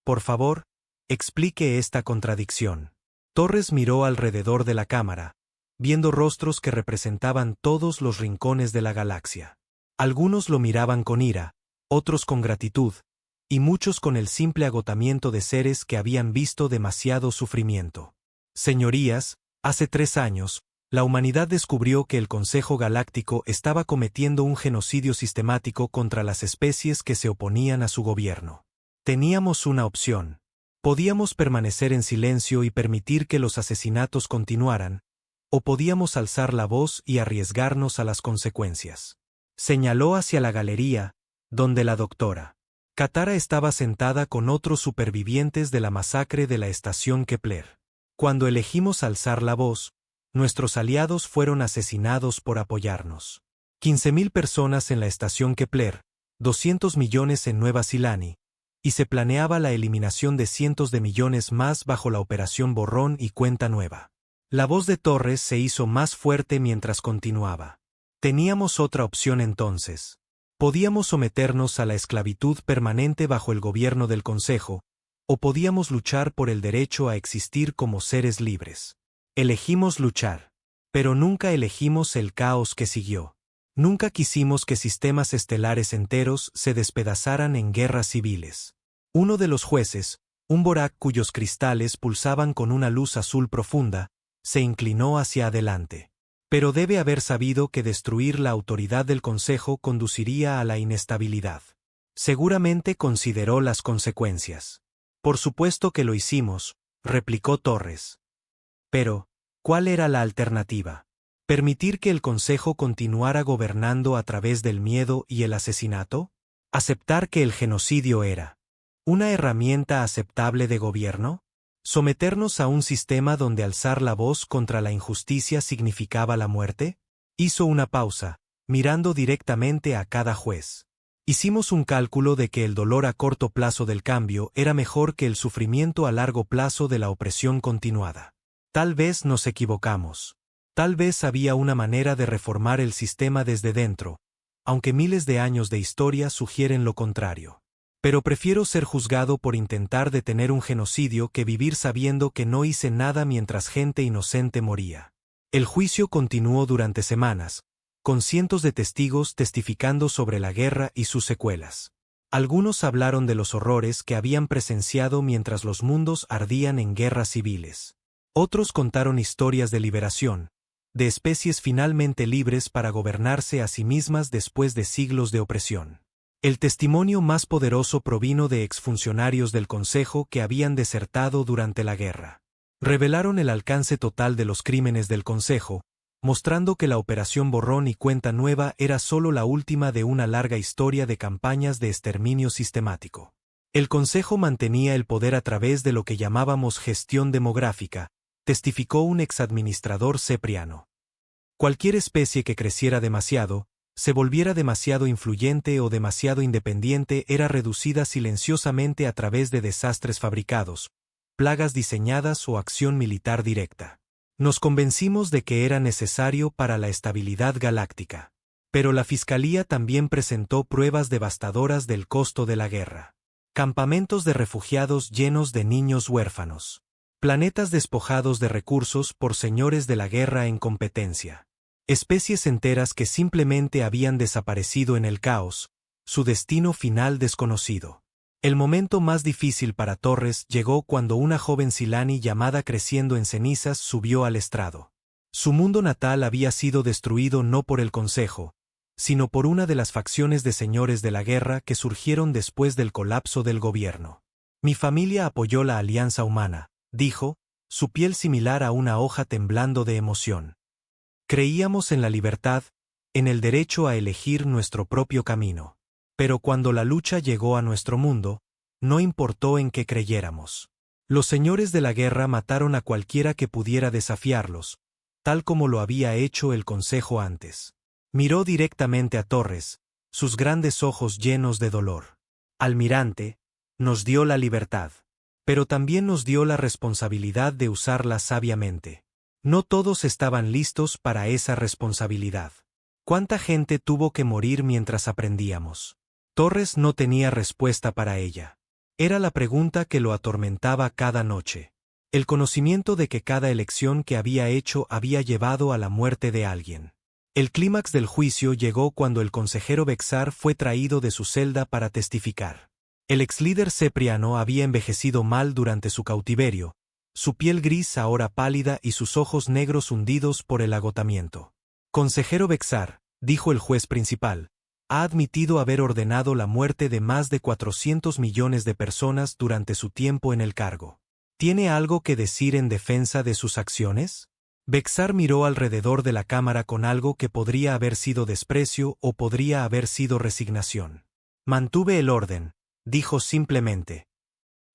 Por favor, explique esta contradicción. Torres miró alrededor de la cámara, viendo rostros que representaban todos los rincones de la galaxia. Algunos lo miraban con ira, otros con gratitud, y muchos con el simple agotamiento de seres que habían visto demasiado sufrimiento. Señorías, hace 3 años, la humanidad descubrió que el Consejo Galáctico estaba cometiendo un genocidio sistemático contra las especies que se oponían a su gobierno. Teníamos una opción. Podíamos permanecer en silencio y permitir que los asesinatos continuaran, o podíamos alzar la voz y arriesgarnos a las consecuencias. Señaló hacia la galería, donde la doctora Katara estaba sentada con otros supervivientes de la masacre de la estación Kepler. Cuando elegimos alzar la voz, nuestros aliados fueron asesinados por apoyarnos. 15.000 personas en la estación Kepler, 200 millones en Nueva Silani, y se planeaba la eliminación de cientos de millones más bajo la operación Borrón y Cuenta Nueva. La voz de Torres se hizo más fuerte mientras continuaba. Teníamos otra opción entonces. Podíamos someternos a la esclavitud permanente bajo el gobierno del Consejo, o podíamos luchar por el derecho a existir como seres libres. Elegimos luchar. Pero nunca elegimos el caos que siguió. Nunca quisimos que sistemas estelares enteros se despedazaran en guerras civiles. Uno de los jueces, Un Borak cuyos cristales pulsaban con una luz azul profunda, se inclinó hacia adelante. Pero debe haber sabido que destruir la autoridad del Consejo conduciría a la inestabilidad. Seguramente consideró las consecuencias. Por supuesto que lo hicimos, replicó Torres. Pero, ¿cuál era la alternativa? ¿Permitir que el Consejo continuara gobernando a través del miedo y el asesinato? ¿Aceptar que el genocidio era una herramienta aceptable de gobierno? ¿Someternos a un sistema donde alzar la voz contra la injusticia significaba la muerte? Hizo una pausa, mirando directamente a cada juez. Hicimos un cálculo de que el dolor a corto plazo del cambio era mejor que el sufrimiento a largo plazo de la opresión continuada. Tal vez nos equivocamos. Tal vez había una manera de reformar el sistema desde dentro, aunque miles de años de historia sugieren lo contrario. Pero prefiero ser juzgado por intentar detener un genocidio que vivir sabiendo que no hice nada mientras gente inocente moría. El juicio continuó durante semanas, con cientos de testigos testificando sobre la guerra y sus secuelas. Algunos hablaron de los horrores que habían presenciado mientras los mundos ardían en guerras civiles. Otros contaron historias de liberación, de especies finalmente libres para gobernarse a sí mismas después de siglos de opresión. El testimonio más poderoso provino de exfuncionarios del Consejo que habían desertado durante la guerra. Revelaron el alcance total de los crímenes del Consejo, mostrando que la Operación Borrón y Cuenta Nueva era solo la última de una larga historia de campañas de exterminio sistemático. El Consejo mantenía el poder a través de lo que llamábamos gestión demográfica, testificó un exadministrador cepriano. Cualquier especie que creciera demasiado, se volviera demasiado influyente o demasiado independiente era reducida silenciosamente a través de desastres fabricados, plagas diseñadas o acción militar directa. Nos convencimos de que era necesario para la estabilidad galáctica. Pero la Fiscalía también presentó pruebas devastadoras del costo de la guerra. Campamentos de refugiados llenos de niños huérfanos. Planetas despojados de recursos por señores de la guerra en competencia. Especies enteras que simplemente habían desaparecido en el caos, su destino final desconocido. El momento más difícil para Torres llegó cuando una joven Silani llamada Creciendo en Cenizas subió al estrado. Su mundo natal había sido destruido no por el Consejo, sino por una de las facciones de señores de la guerra que surgieron después del colapso del gobierno. Mi familia apoyó la Alianza Humana, dijo, su piel similar a una hoja temblando de emoción. Creíamos en la libertad, en el derecho a elegir nuestro propio camino. Pero cuando la lucha llegó a nuestro mundo, no importó en qué creyéramos. Los señores de la guerra mataron a cualquiera que pudiera desafiarlos, tal como lo había hecho el Consejo antes. Miró directamente a Torres, sus grandes ojos llenos de dolor. Almirante, nos dio la libertad. Pero también nos dio la responsabilidad de usarla sabiamente. No todos estaban listos para esa responsabilidad. ¿Cuánta gente tuvo que morir mientras aprendíamos? Torres no tenía respuesta para ella. Era la pregunta que lo atormentaba cada noche. El conocimiento de que cada elección que había hecho había llevado a la muerte de alguien. El clímax del juicio llegó cuando el consejero Bexar fue traído de su celda para testificar. El exlíder cepriano había envejecido mal durante su cautiverio, su piel gris ahora pálida y sus ojos negros hundidos por el agotamiento. Consejero Bexar, dijo el juez principal, ha admitido haber ordenado la muerte de más de 400 millones de personas durante su tiempo en el cargo. ¿Tiene algo que decir en defensa de sus acciones? Bexar miró alrededor de la cámara con algo que podría haber sido desprecio o podría haber sido resignación. Mantuve el orden, dijo simplemente.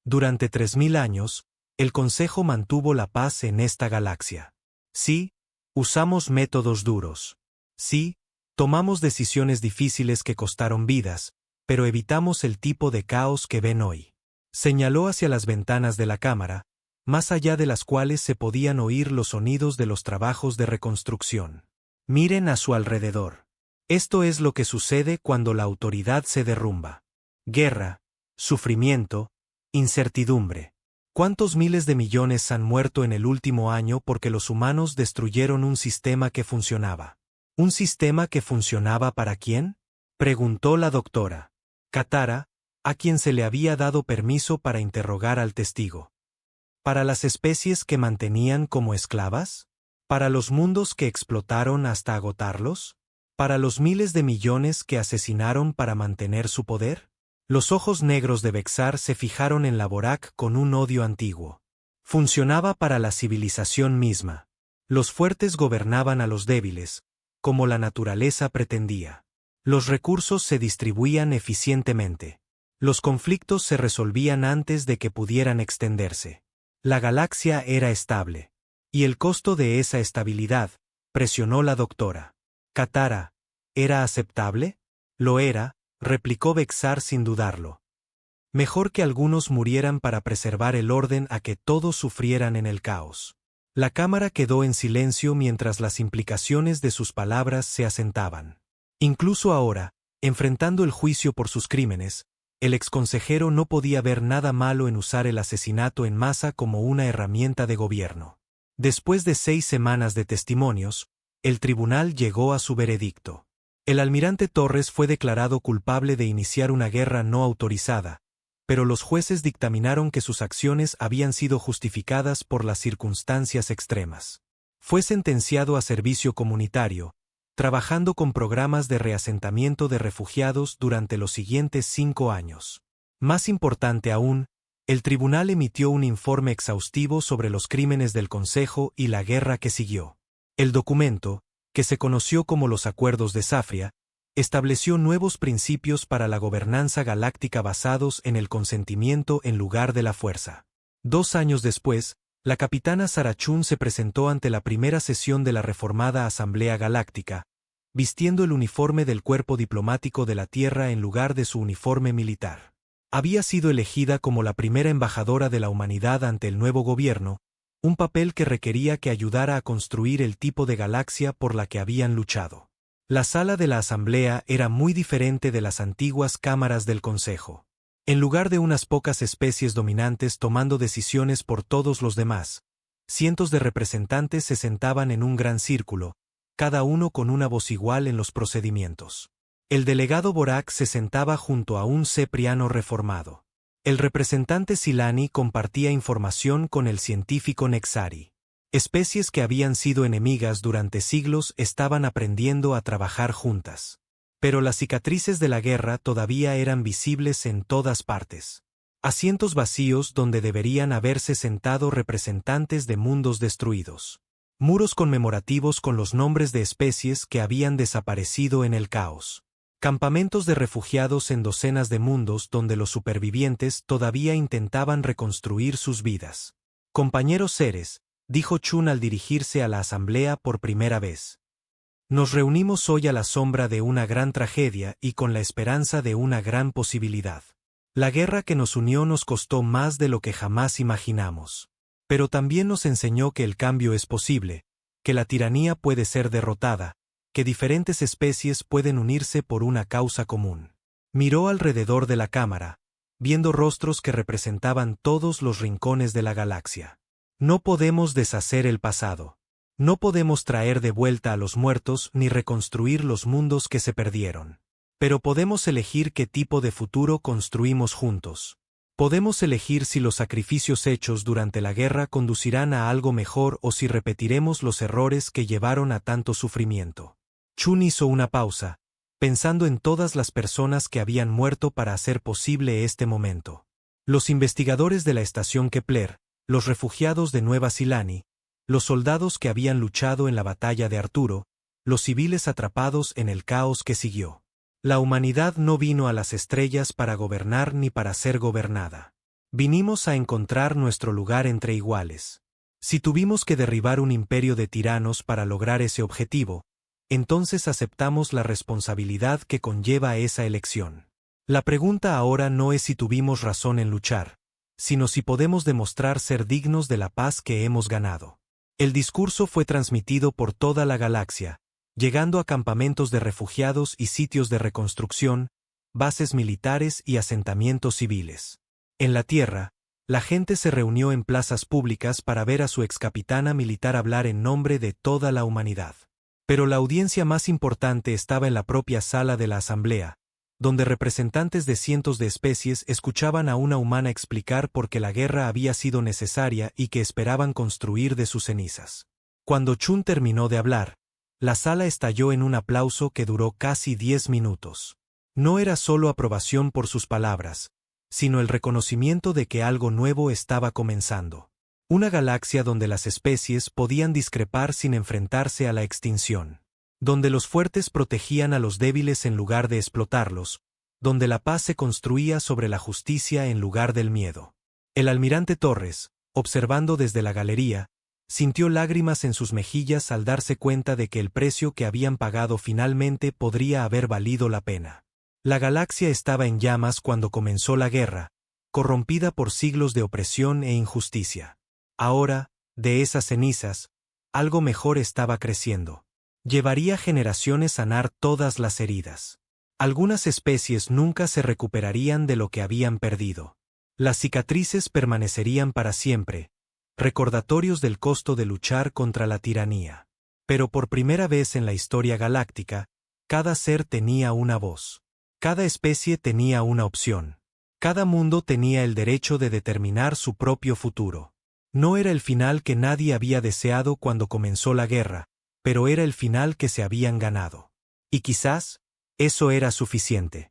Durante 3000 años, el Consejo mantuvo la paz en esta galaxia. Sí, usamos métodos duros. Sí, tomamos decisiones difíciles que costaron vidas, pero evitamos el tipo de caos que ven hoy. Señaló hacia las ventanas de la cámara, más allá de las cuales se podían oír los sonidos de los trabajos de reconstrucción. Miren a su alrededor. Esto es lo que sucede cuando la autoridad se derrumba. Guerra, sufrimiento, incertidumbre. ¿Cuántos miles de millones han muerto en el último año porque los humanos destruyeron un sistema que funcionaba? ¿Un sistema que funcionaba para quién? Preguntó la doctora. Katara, a quien se le había dado permiso para interrogar al testigo. ¿Para las especies que mantenían como esclavas? ¿Para los mundos que explotaron hasta agotarlos? ¿Para los miles de millones que asesinaron para mantener su poder? Los ojos negros de Bexar se fijaron en la Vorak con un odio antiguo. Funcionaba para la civilización misma. Los fuertes gobernaban a los débiles, como la naturaleza pretendía. Los recursos se distribuían eficientemente. Los conflictos se resolvían antes de que pudieran extenderse. La galaxia era estable. Y el costo de esa estabilidad, presionó la doctora. Katara, ¿era aceptable? Lo era, replicó Bexar sin dudarlo. Mejor que algunos murieran para preservar el orden a que todos sufrieran en el caos. La cámara quedó en silencio mientras las implicaciones de sus palabras se asentaban. Incluso ahora, enfrentando el juicio por sus crímenes, el exconsejero no podía ver nada malo en usar el asesinato en masa como una herramienta de gobierno. Después de 6 semanas de testimonios, el tribunal llegó a su veredicto. El almirante Torres fue declarado culpable de iniciar una guerra no autorizada, pero los jueces dictaminaron que sus acciones habían sido justificadas por las circunstancias extremas. Fue sentenciado a servicio comunitario, trabajando con programas de reasentamiento de refugiados durante los siguientes 5 años. Más importante aún, el tribunal emitió un informe exhaustivo sobre los crímenes del Consejo y la guerra que siguió. El documento, que se conoció como los Acuerdos de Safria, estableció nuevos principios para la gobernanza galáctica basados en el consentimiento en lugar de la fuerza. 2 años después, la capitana Sarachun se presentó ante la primera sesión de la reformada Asamblea Galáctica, vistiendo el uniforme del cuerpo diplomático de la Tierra en lugar de su uniforme militar. Había sido elegida como la primera embajadora de la humanidad ante el nuevo gobierno, un papel que requería que ayudara a construir el tipo de galaxia por la que habían luchado. La sala de la Asamblea era muy diferente de las antiguas cámaras del Consejo. En lugar de unas pocas especies dominantes tomando decisiones por todos los demás, cientos de representantes se sentaban en un gran círculo, cada uno con una voz igual en los procedimientos. El delegado Vorak se sentaba junto a un Cepriano reformado. El representante Silani compartía información con el científico Nexari. Especies que habían sido enemigas durante siglos estaban aprendiendo a trabajar juntas. Pero las cicatrices de la guerra todavía eran visibles en todas partes. Asientos vacíos donde deberían haberse sentado representantes de mundos destruidos. Muros conmemorativos con los nombres de especies que habían desaparecido en el caos. Campamentos de refugiados en docenas de mundos donde los supervivientes todavía intentaban reconstruir sus vidas. Compañeros seres, dijo Chun al dirigirse a la asamblea por primera vez. Nos reunimos hoy a la sombra de una gran tragedia y con la esperanza de una gran posibilidad. La guerra que nos unió nos costó más de lo que jamás imaginamos. Pero también nos enseñó que el cambio es posible, que la tiranía puede ser derrotada, que diferentes especies pueden unirse por una causa común. Miró alrededor de la cámara, viendo rostros que representaban todos los rincones de la galaxia. No podemos deshacer el pasado. No podemos traer de vuelta a los muertos ni reconstruir los mundos que se perdieron. Pero podemos elegir qué tipo de futuro construimos juntos. Podemos elegir si los sacrificios hechos durante la guerra conducirán a algo mejor o si repetiremos los errores que llevaron a tanto sufrimiento. Chun hizo una pausa, pensando en todas las personas que habían muerto para hacer posible este momento. Los investigadores de la estación Kepler, los refugiados de Nueva Silani, los soldados que habían luchado en la batalla de Arturo, los civiles atrapados en el caos que siguió. La humanidad no vino a las estrellas para gobernar ni para ser gobernada. Vinimos a encontrar nuestro lugar entre iguales. Si tuvimos que derribar un imperio de tiranos para lograr ese objetivo, entonces aceptamos la responsabilidad que conlleva esa elección. La pregunta ahora no es si tuvimos razón en luchar, sino si podemos demostrar ser dignos de la paz que hemos ganado. El discurso fue transmitido por toda la galaxia, llegando a campamentos de refugiados y sitios de reconstrucción, bases militares y asentamientos civiles. En la Tierra, la gente se reunió en plazas públicas para ver a su excapitana militar hablar en nombre de toda la humanidad. Pero la audiencia más importante estaba en la propia sala de la Asamblea, donde representantes de cientos de especies escuchaban a una humana explicar por qué la guerra había sido necesaria y que esperaban construir de sus cenizas. Cuando Chun terminó de hablar, la sala estalló en un aplauso que duró casi 10 minutos. No era solo aprobación por sus palabras, sino el reconocimiento de que algo nuevo estaba comenzando. Una galaxia donde las especies podían discrepar sin enfrentarse a la extinción. Donde los fuertes protegían a los débiles en lugar de explotarlos, donde la paz se construía sobre la justicia en lugar del miedo. El almirante Torres, observando desde la galería, sintió lágrimas en sus mejillas al darse cuenta de que el precio que habían pagado finalmente podría haber valido la pena. La galaxia estaba en llamas cuando comenzó la guerra, corrompida por siglos de opresión e injusticia. Ahora, de esas cenizas, algo mejor estaba creciendo. Llevaría generaciones sanar todas las heridas. Algunas especies nunca se recuperarían de lo que habían perdido. Las cicatrices permanecerían para siempre, recordatorios del costo de luchar contra la tiranía. Pero por primera vez en la historia galáctica, cada ser tenía una voz. Cada especie tenía una opción. Cada mundo tenía el derecho de determinar su propio futuro. No era el final que nadie había deseado cuando comenzó la guerra, pero era el final que se habían ganado. Y quizás, eso era suficiente.